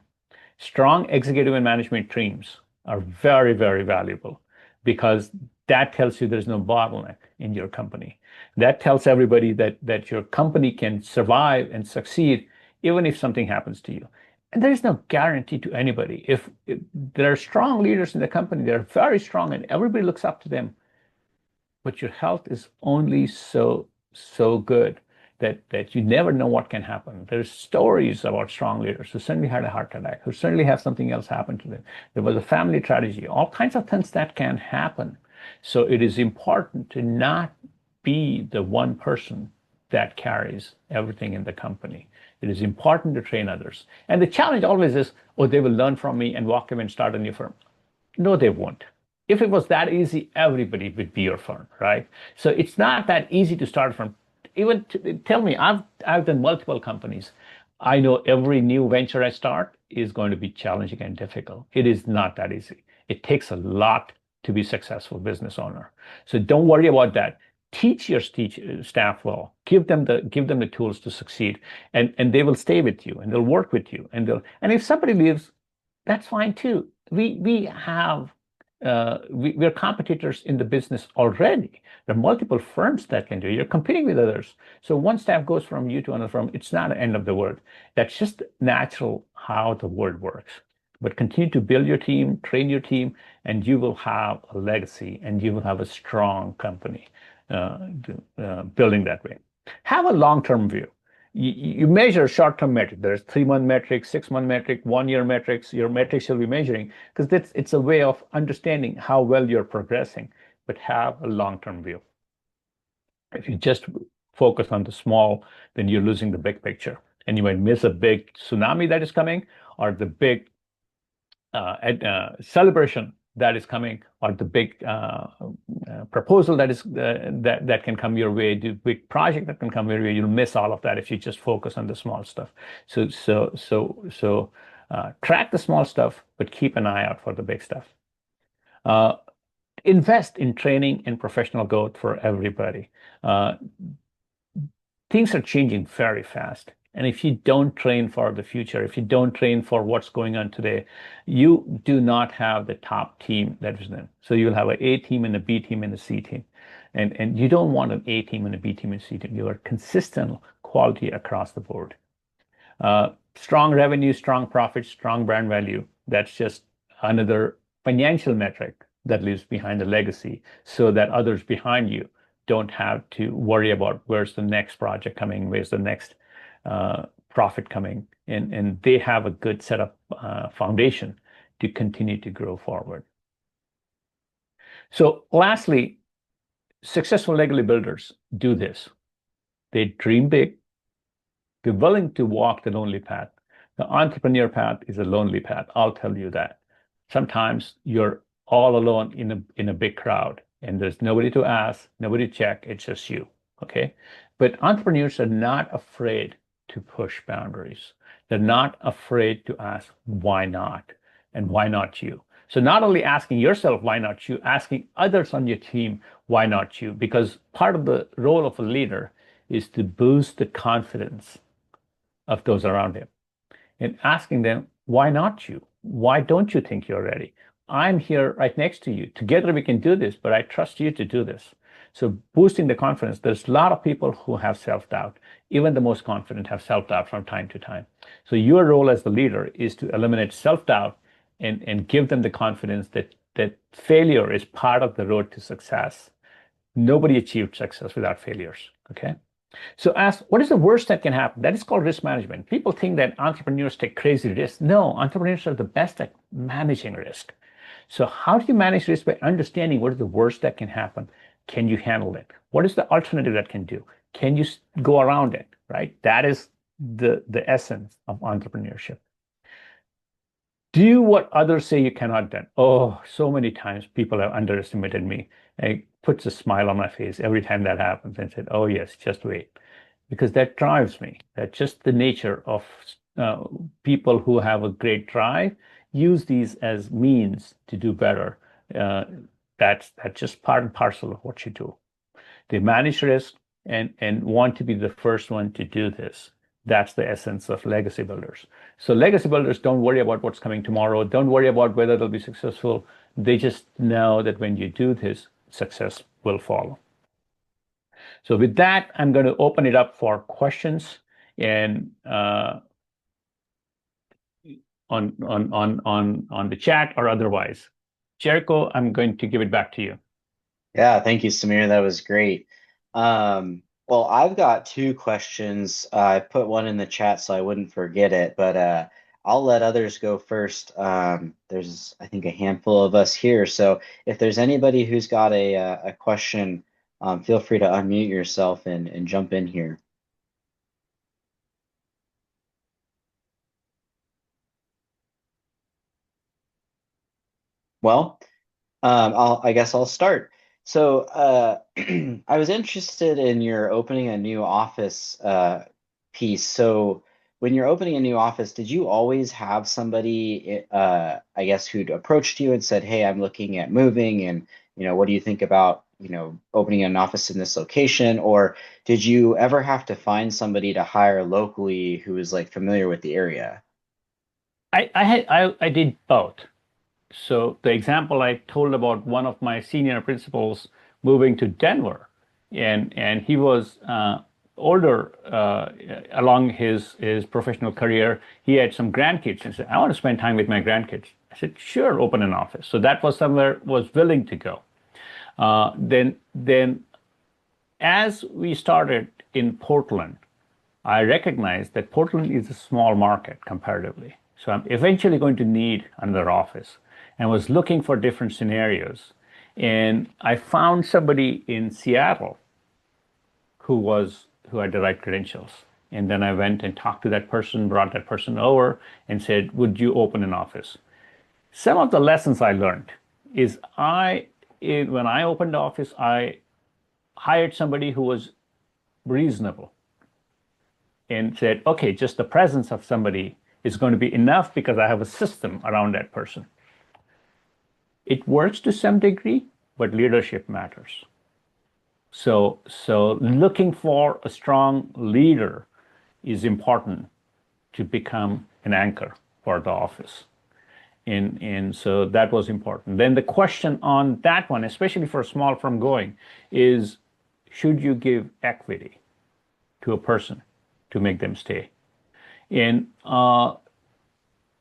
Strong executive and management teams are very, very valuable because that tells you there's no bottleneck in your company. That tells everybody that your company can survive and succeed even if something happens to you. And there is no guarantee to anybody. If there are strong leaders in the company, they're very strong and everybody looks up to them, but your health is only so good that you never know what can happen. There's stories about strong leaders who suddenly had a heart attack, who suddenly have something else happen to them. There was a family tragedy, all kinds of things that can happen. So it is important to not be the one person that carries everything in the company. It is important to train others. And the challenge always is, oh, they will learn from me and walk away and start a new firm. No, they won't. If it was that easy, everybody would be your firm, right? So it's not that easy to start a firm. Even tell me, I've done multiple companies. I know every new venture I start is going to be challenging and difficult. It is not that easy. It takes a lot to be a successful business owner. So don't worry about that. Teach your staff well. Give them the tools to succeed, and they will stay with you and they'll work with you and if somebody leaves, that's fine too. We're competitors in the business already. There are multiple firms that can do it. You're competing with others. So one staff goes from you to another firm. It's not the end of the world. That's just natural how the world works. But continue to build your team, train your team, and you will have a legacy and you will have a strong company building that way. Have a long-term view. You measure short-term metrics. There's 3-month metrics, 6-month metric, 1-year metrics. Your metrics you'll be measuring because it's a way of understanding how well you're progressing, but have a long-term view. If you just focus on the small, then you're losing the big picture. And you might miss a big tsunami that is coming or the big celebration that is coming or the big proposal that can come your way, the big project that can come your way. You'll miss all of that if you just focus on the small stuff. So track the small stuff, but keep an eye out for the big stuff. Uh, Invest in training and professional growth for everybody. Uh, Things are changing very fast. And if you don't train for the future, if you don't train for what's going on today, you do not have the top team that is then. So you'll have an A team and a B team and a C team. And you don't want an A team and a B team and a C team. You are consistent quality across the board. Strong revenue, strong profits, strong brand value. That's just another financial metric that leaves behind a legacy so that others behind you don't have to worry about where's the next project coming, where's the next profit coming, and they have a good setup foundation to continue to grow forward. So lastly, successful legacy builders do this. They dream big. They're willing to walk the lonely path. The entrepreneur path is a lonely path. I'll tell you that. Sometimes you're all alone in a big crowd and there's nobody to ask, nobody to check. It's just you. Okay. But entrepreneurs are not afraid to push boundaries. They're not afraid to ask why not and why not you. So not only asking yourself why not you, asking others on your team why not you, because part of the role of a leader is to boost the confidence of those around him and asking them, why not you? Why don't you think you're ready? I'm here right next to you. Together we can do this, but I trust you to do this. So boosting the confidence, there's a lot of people who have self-doubt. Even the most confident have self-doubt from time to time. So your role as the leader is to eliminate self-doubt and give them the confidence that failure is part of the road to success. Nobody achieved success without failures. Okay. So ask, what is the worst that can happen? That is called risk management. People think that entrepreneurs take crazy risks. No, entrepreneurs are the best at managing risk. So how do you manage risk? By understanding what is the worst that can happen? Can you handle it? What is the alternative that can do? Can you go around it, right? That is the essence of entrepreneurship. Do what others say you cannot do. Oh, so many times people have underestimated me. It puts a smile on my face every time that happens and said, oh yes, just wait. Because that drives me. That's just the nature of people who have a great drive, use these as means to do better. That's just part and parcel of what you do. They manage risk and want to be the first one to do this. That's the essence of legacy builders. So legacy builders don't worry about what's coming tomorrow. Don't worry about whether they'll be successful. They just know that when you do this, success will follow. So with that, I'm going to open it up for questions and on the chat or otherwise. Jericho, I'm going to give it back to you. Yeah, thank you, Samir. That was great. Well, I've got two questions. I put one in the chat so I wouldn't forget it, but I'll let others go first. There's, I think, a handful of us here. So if there's anybody who's got a question, feel free to unmute yourself and jump in here. Well, I guess I'll start. So, I was interested in your opening a new office piece. So, when you're opening a new office, did you always have somebody, I guess, who'd approached you and said, "Hey, I'm looking at moving, and what do you think about, opening an office in this location?" Or did you ever have to find somebody to hire locally who was like familiar with the area? I did both. So the example I told about one of my senior principals moving to Denver, and he was older along his professional career. He had some grandkids and said, "I want to spend time with my grandkids." I said, "Sure, open an office." So that was somewhere was willing to go. Then as we started in Portland, I recognized that Portland is a small market comparatively. So I'm eventually going to need another office and was looking for different scenarios. And I found somebody in Seattle who had the right credentials. And then I went and talked to that person, brought that person over and said, would you open an office? Some of the lessons I learned is when I opened the office, I hired somebody who was reasonable and said, okay, just the presence of somebody is going to be enough because I have a system around that person. It works to some degree, but leadership matters. So looking for a strong leader is important to become an anchor for the office. And so that was important. Then the question on that one, especially for a small firm going, is should you give equity to a person to make them stay? And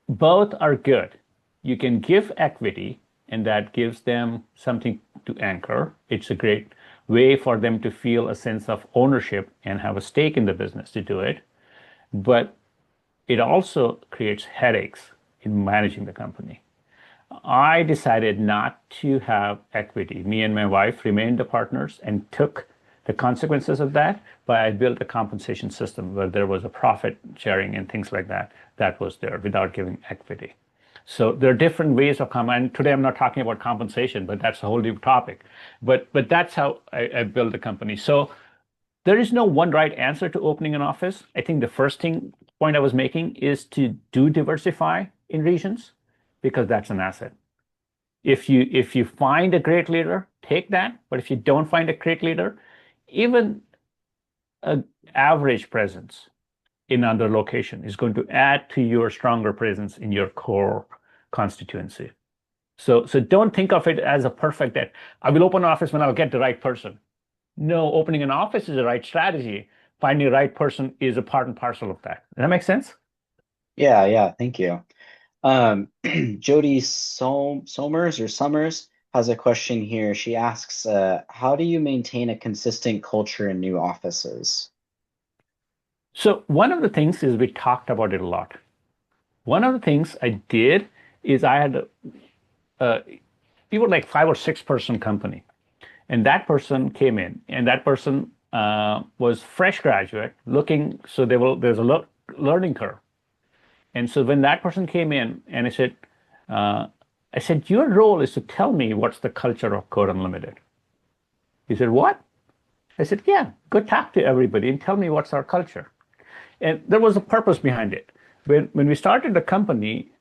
both are good. You can give equity, and that gives them something to anchor. It's a great way for them to feel a sense of ownership and have a stake in the business to do it. But it also creates headaches in managing the company. I decided not to have equity. Me and my wife remained the partners and took the consequences of that, but I built a compensation system where there was a profit sharing and things like that. That was there without giving equity. So there are different ways of and today I'm not talking about compensation, but that's a whole new topic. But that's how I built the company. So there is no one right answer to opening an office. I think the first point I was making is to do diversify in regions because that's an asset. If you find a great leader, take that. But if you don't find a great leader, even an average presence in another location is going to add to your stronger presence in your core constituency. So don't think of it as a perfect that I will open an office when I'll get the right person. No, opening an office is the right strategy. Finding the right person is a part and parcel of that. Does that make sense? Yeah, thank you. Jody Summers has a question here. She asks, how do you maintain a consistent culture in new offices? So one of the things is we talked about it a lot. One of the things I did is I had we were like 5 or 6 person company, and that person came in, and that person was fresh graduate looking. So there's a learning curve, and so when that person came in, and I said, your role is to tell me what's the culture of Code Unlimited. He said, what? I said, yeah, go talk to everybody and tell me what's our culture. And there was a purpose behind it. When we started the company,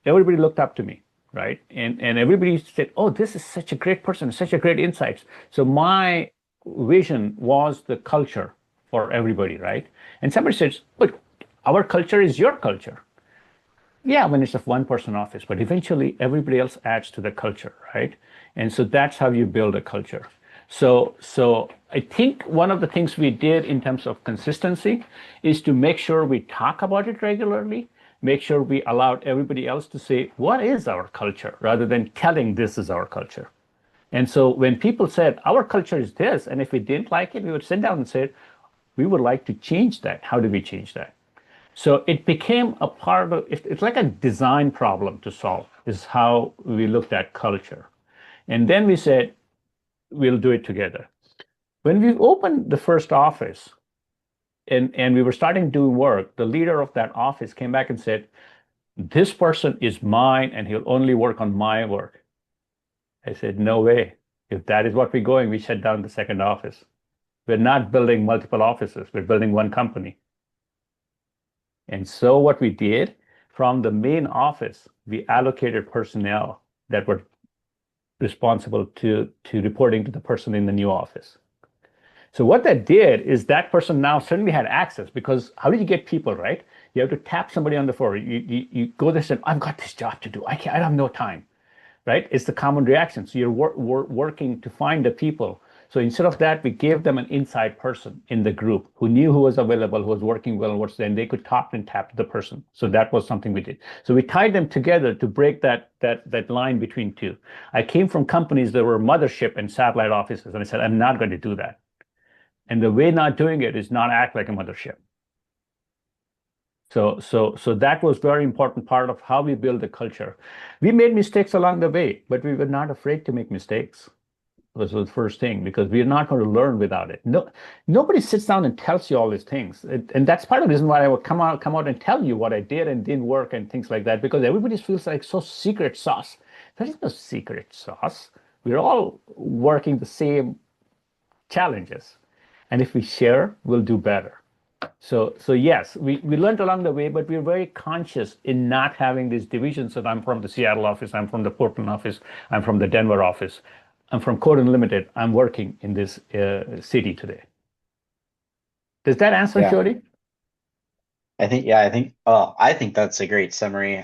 everybody looked up to me, right? And everybody said, oh, this is such a great person, such a great insights. So my vision was the culture for everybody, right? And somebody says, look, our culture is your culture. Yeah, when it's a one person office, but eventually everybody else adds to the culture, right? And so that's how you build a culture. So I think one of the things we did in terms of consistency is to make sure we talk about it regularly, make sure we allowed everybody else to say, what is our culture, rather than telling this is our culture. And so when people said, our culture is this, and if we didn't like it, we would sit down and say, we would like to change that. How do we change that? So it became a part of, it's like a design problem to solve, is how we looked at culture. And then we said, we'll do it together. When we opened the first office and we were starting doing work, the leader of that office came back and said, this person is mine and he'll only work on my work. I said, no way. If that is what we're going, we shut down the second office. We're not building multiple offices. We're building one company. And so what we did from the main office, we allocated personnel that were responsible to reporting to the person in the new office. So what that did is that person now suddenly had access, because how do you get people, right? You have to tap somebody on the floor. You go there and say, I've got this job to do. I have no time, right? It's the common reaction. So you're working to find the people. So instead of that, we gave them an inside person in the group who knew who was available, who was working well, what's then they could talk and tap to the person. So that was something we did. So we tied them together to break that line between two. I came from companies that were mothership and satellite offices, and I said, I'm not going to do that. And the way not doing it is not act like a mothership. So that was very important part of how we build the culture. We made mistakes along the way, but we were not afraid to make mistakes. Was the first thing because we're not going to learn without it. No, nobody sits down and tells you all these things, and that's part of the reason why I would come out and tell you what I did and didn't work and things like that. Because everybody feels like so secret sauce. There is no secret sauce. We're all working the same challenges, and if we share, we'll do better. So yes, we learned along the way, but we're very conscious in not having these divisions that I'm from the Seattle office, I'm from the Portland office, I'm from the Denver office, I'm from Code Unlimited. I'm working in this city today. Does that answer, Yeah, Jody? I think that's a great summary.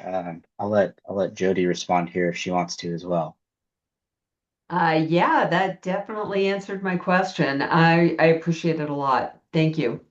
I'll let Jody respond here if she wants to as well. Yeah, that definitely answered my question. I appreciate it a lot. Thank you.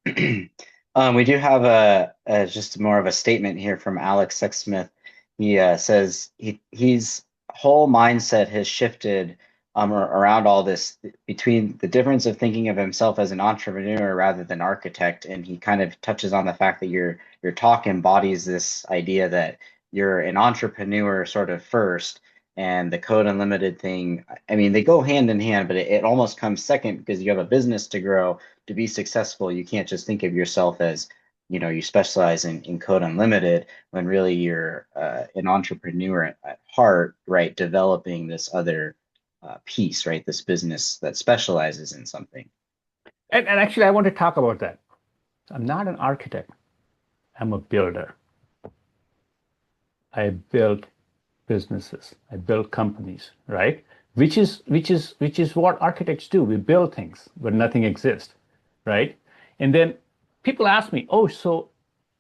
We do have a just more of a statement here from Alex Sexsmith. He says he's whole mindset has shifted around all this between the difference of thinking of himself as an entrepreneur rather than architect, and he kind of touches on the fact that your talk embodies this idea that you're an entrepreneur sort of first, and the Code Unlimited thing. I mean, they go hand in hand, but it almost comes second because you have a business to grow to be successful. You can't just think of yourself as, you specialize in Code Unlimited when really you're an entrepreneur at heart, right? Developing this other piece, right? This business that specializes in something. And actually, I want to talk about that. I'm not an architect. I'm a builder. I build businesses. I build companies, right? Which is what architects do. We build things where nothing exists, right? And then people ask me, "Oh, so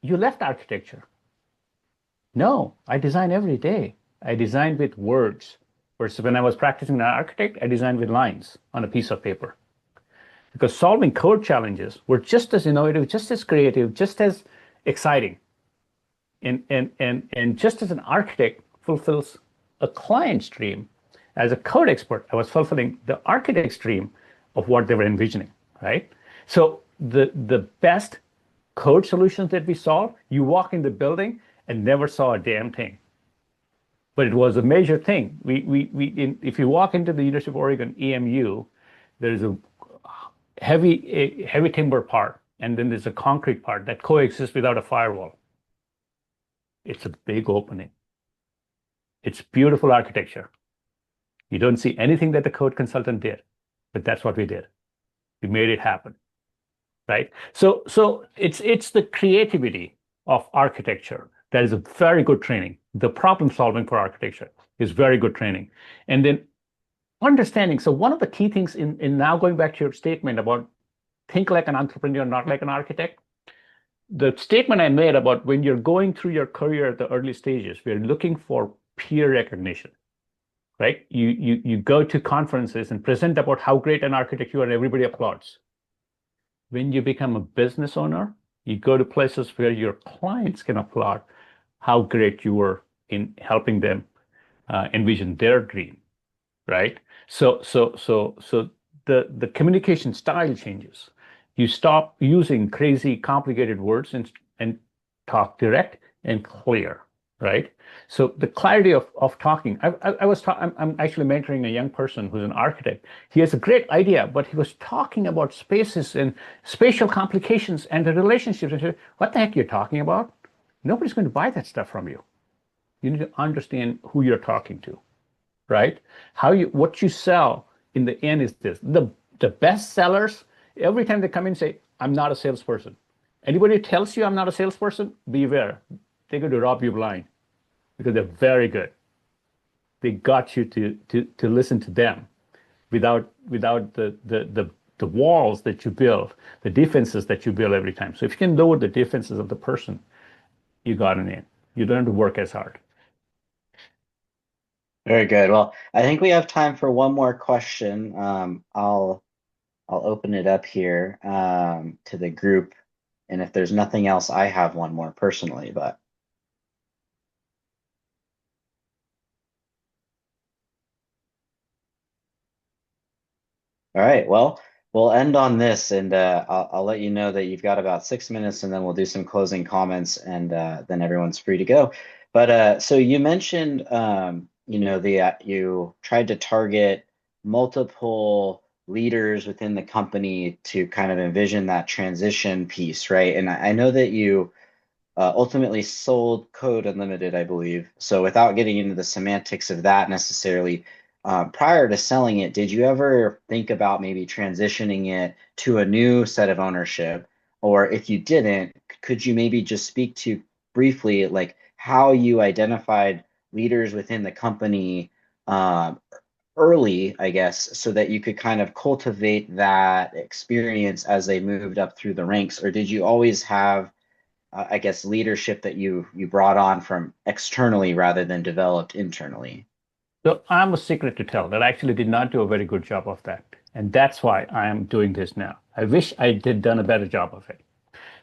you left architecture?" No, I design every day. I design with words. Versus when I was practicing an architect, I designed with lines on a piece of paper. Because solving code challenges were just as innovative, just as creative, just as exciting. And just as an architect fulfills a client's dream, as a code expert, I was fulfilling the architect's dream of what they were envisioning, right? So the best code solutions that we solve, you walk in the building and never saw a damn thing. But it was a major thing. If you walk into the University of Oregon EMU, there's a heavy timber part, and then there's a concrete part that coexists without a firewall. It's a big opening. It's beautiful architecture. You don't see anything that the code consultant did, but that's what we did. We made it happen, right? So it's the creativity of architecture that is a very good training. The problem solving for architecture is very good training. And then understanding. So one of the key things in now going back to your statement about think like an entrepreneur, not like an architect, the statement I made about when you're going through your career at the early stages, we're looking for peer recognition, right? You go to conferences and present about how great an architect you are, and everybody applauds. When you become a business owner, you go to places where your clients can applaud how great you were in helping them envision their dream, right? So the communication style changes. You stop using crazy, complicated words and talk direct and clear, right? So the clarity of talking. I'm actually mentoring a young person who's an architect. He has a great idea, but he was talking about spaces and spatial complications and the relationships. And I said, what the heck you're talking about? Nobody's going to buy that stuff from you. You need to understand who you're talking to, right? What you sell in the end is this. The best sellers, every time they come in and say, I'm not a salesperson. Anybody who tells you I'm not a salesperson, beware. They're going to rob you blind because they're very good. They got you to listen to them without the walls that you build, the defenses that you build every time. So if you can lower the defenses of the person, you got an in. You don't have to work as hard. Very good. Well, I think we have time for one more question. I'll open it up here to the group, and if there's nothing else, I have one more personally, but. All right. Well, we'll end on this, and I'll let you know that you've got about 6 minutes, and then we'll do some closing comments, and then everyone's free to go. But so you mentioned, you tried to target multiple leaders within the company to kind of envision that transition piece, right? And I know that you ultimately sold Code Unlimited, I believe. So without getting into the semantics of that necessarily, prior to selling it, did you ever think about maybe transitioning it to a new set of ownership? Or if you didn't, could you maybe just speak to briefly like how you identified leaders within the company early, I guess, so that you could kind of cultivate that experience as they moved up through the ranks? Or did you always have I guess, leadership that you brought on from externally rather than developed internally? So I'm a secret to tell that I actually did not do a very good job of that. And that's why I am doing this now. I wish I did done a better job of it.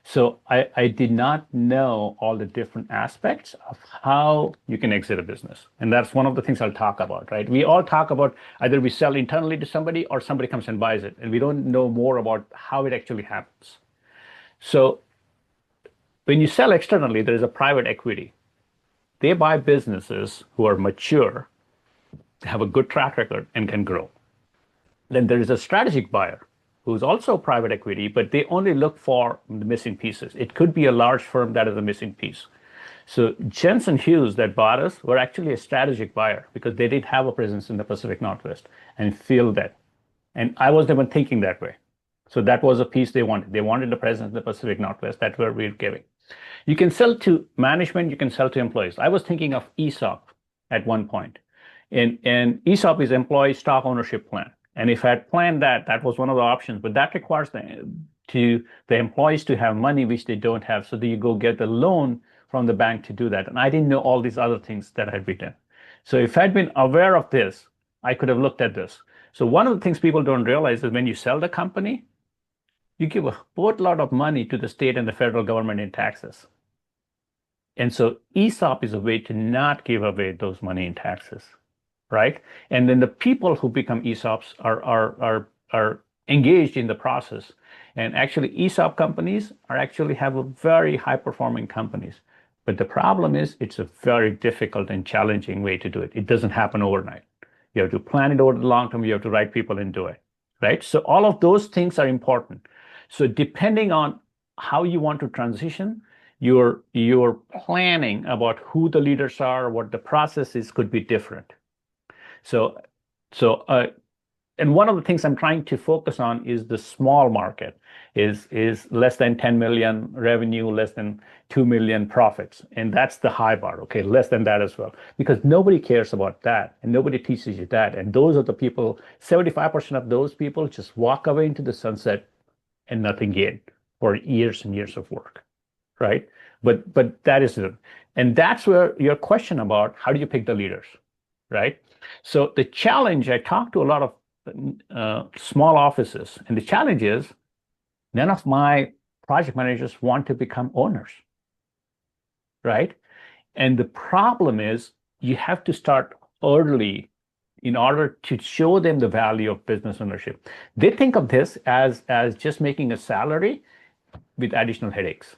So I did not know all the different aspects of how you can exit a business. And that's one of the things I'll talk about, right? We all talk about either we sell internally to somebody or somebody comes and buys it. And we don't know more about how it actually happens. So when you sell externally, there is a private equity. They buy businesses who are mature, have a good track record, and can grow. Then there is a strategic buyer who's also private equity, but they only look for the missing pieces. It could be a large firm that is a missing piece. So Jensen Hughes that bought us were actually a strategic buyer because they did have a presence in the Pacific Northwest and feel that. And I wasn't even thinking that way. So that was a piece they wanted. They wanted a presence in the Pacific Northwest. That's where we're giving. You can sell to management, you can sell to employees. I was thinking of ESOP at one point. And ESOP is employee stock ownership plan. And if I had planned that, that was one of the options, but that requires the employees to have money which they don't have. So that you go get the loan from the bank to do that. And I didn't know all these other things that had written. So if I'd been aware of this, I could have looked at this. So one of the things people don't realize is when you sell the company, you give a boatload of money to the state and the federal government in taxes. And so ESOP is a way to not give away those money in taxes, right? And then the people who become ESOPs are engaged in the process. And actually, ESOP companies are actually have a very high performing companies. But the problem is it's a very difficult and challenging way to do it. It doesn't happen overnight. You have to plan it over the long term. You have to write people into it, right? So all of those things are important. So depending on how you want to transition, your planning about who the leaders are, what the process is, could be different. So, so, and one of the things I'm trying to focus on is the small market, is less than 10 million revenue, less than 2 million profits, and that's the high bar. Okay, less than that as well, because nobody cares about that, and nobody teaches you that. And those are the people. 75% of those people just walk away into the sunset and nothing gained for years and years of work, right? But that is it, and that's where your question about how do you pick the leaders, right? So the challenge, I talked to a lot of small offices, and the challenge is none of my project managers want to become owners, right? And the problem is you have to start early in order to show them the value of business ownership. They think of this as just making a salary with additional headaches.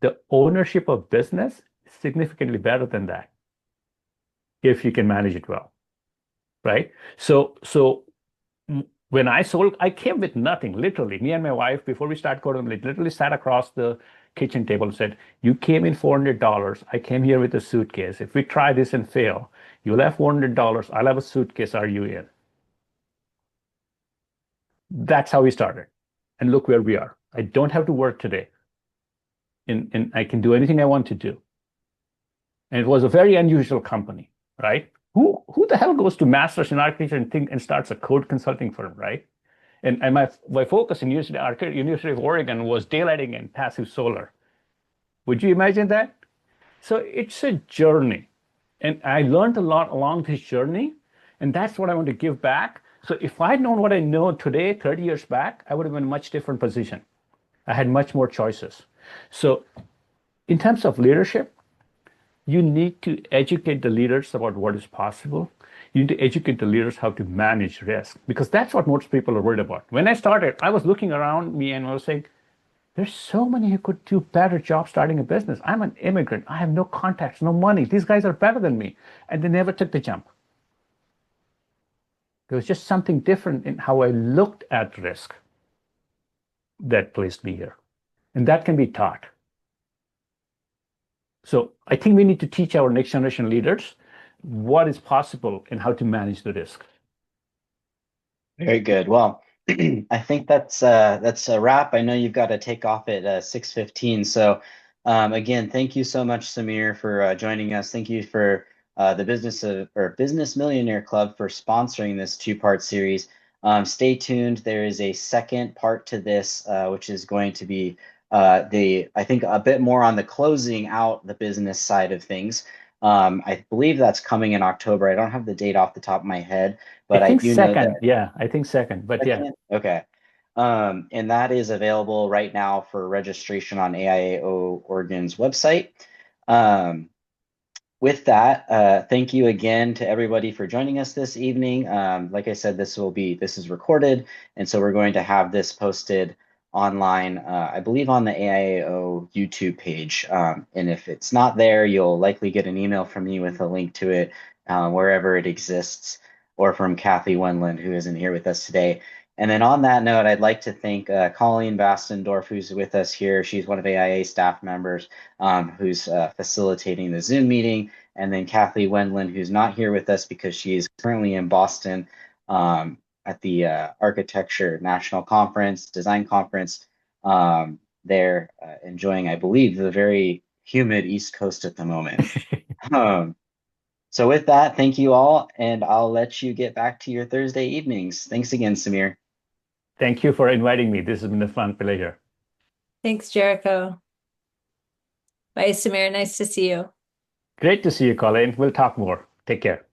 The ownership of business is significantly better than that if you can manage it well, right? So when I sold, I came with nothing, literally. Me and my wife, before we start coding, literally sat across the kitchen table and said, "You came in $400. I came here with a suitcase. If we try this and fail, you'll have $400. I'll have a suitcase. Are you in?" That's how we started. And look where we are. I don't have to work today, and I can do anything I want to do. And it was a very unusual company, right? Who the hell goes to masters in architecture and think and starts a code consulting firm, right? And my focus in University of Oregon was daylighting and passive solar. Would you imagine that? So it's a journey. And I learned a lot along this journey, and that's what I want to give back. So if I'd known what I know today, 30 years back, I would have been in a much different position. I had much more choices. So in terms of leadership, you need to educate the leaders about what is possible. You need to educate the leaders how to manage risk because that's what most people are worried about. When I started, I was looking around me and I was saying, there's so many who could do better jobs starting a business. I'm an immigrant. I have no contacts, no money. These guys are better than me. And they never took the jump. There was just something different in how I looked at risk that placed me here. And that can be taught. So I think we need to teach our next generation leaders what is possible and how to manage the risk. Very good. Well, I think that's a wrap. I know you've got to take off at 6:15. So again, thank you so much, Samir, for joining us. Thank you for the Business Millionaire Club for sponsoring this two-part series. Stay tuned. There is a second part to this, which is going to be I think a bit more on the closing out the business side of things. I believe that's coming in October. I don't have the date off the top of my head, I but I think do know that second. Yeah, I think second. But yeah, Okay. And that is available right now for registration on AIAO Oregon's website. Um, with that, thank you again to everybody for joining us this evening. Like I said, this is recorded, and so we're going to have this posted online, I believe on the AIAO YouTube page. And if it's not there, you'll likely get an email from me with a link to it wherever it exists, or from Kathy Wendland, who isn't here with us today. And then on that note, I'd like to thank Colleen Bastendorf, who's with us here. She's one of AIA staff members who's facilitating the Zoom meeting. And then Kathy Wendland, who's not here with us because she is currently in Boston at the Architecture National Conference, Design Conference. They're enjoying, I believe, the very humid East Coast at the moment. So with that, thank you all, and I'll let you get back to your Thursday evenings. Thanks again, Samir. thank you for inviting me. This has been a fun pleasure. Thanks, Jericho. Bye, Samir. Nice to see you. Great to see you, Colleen. We'll talk more. Take care.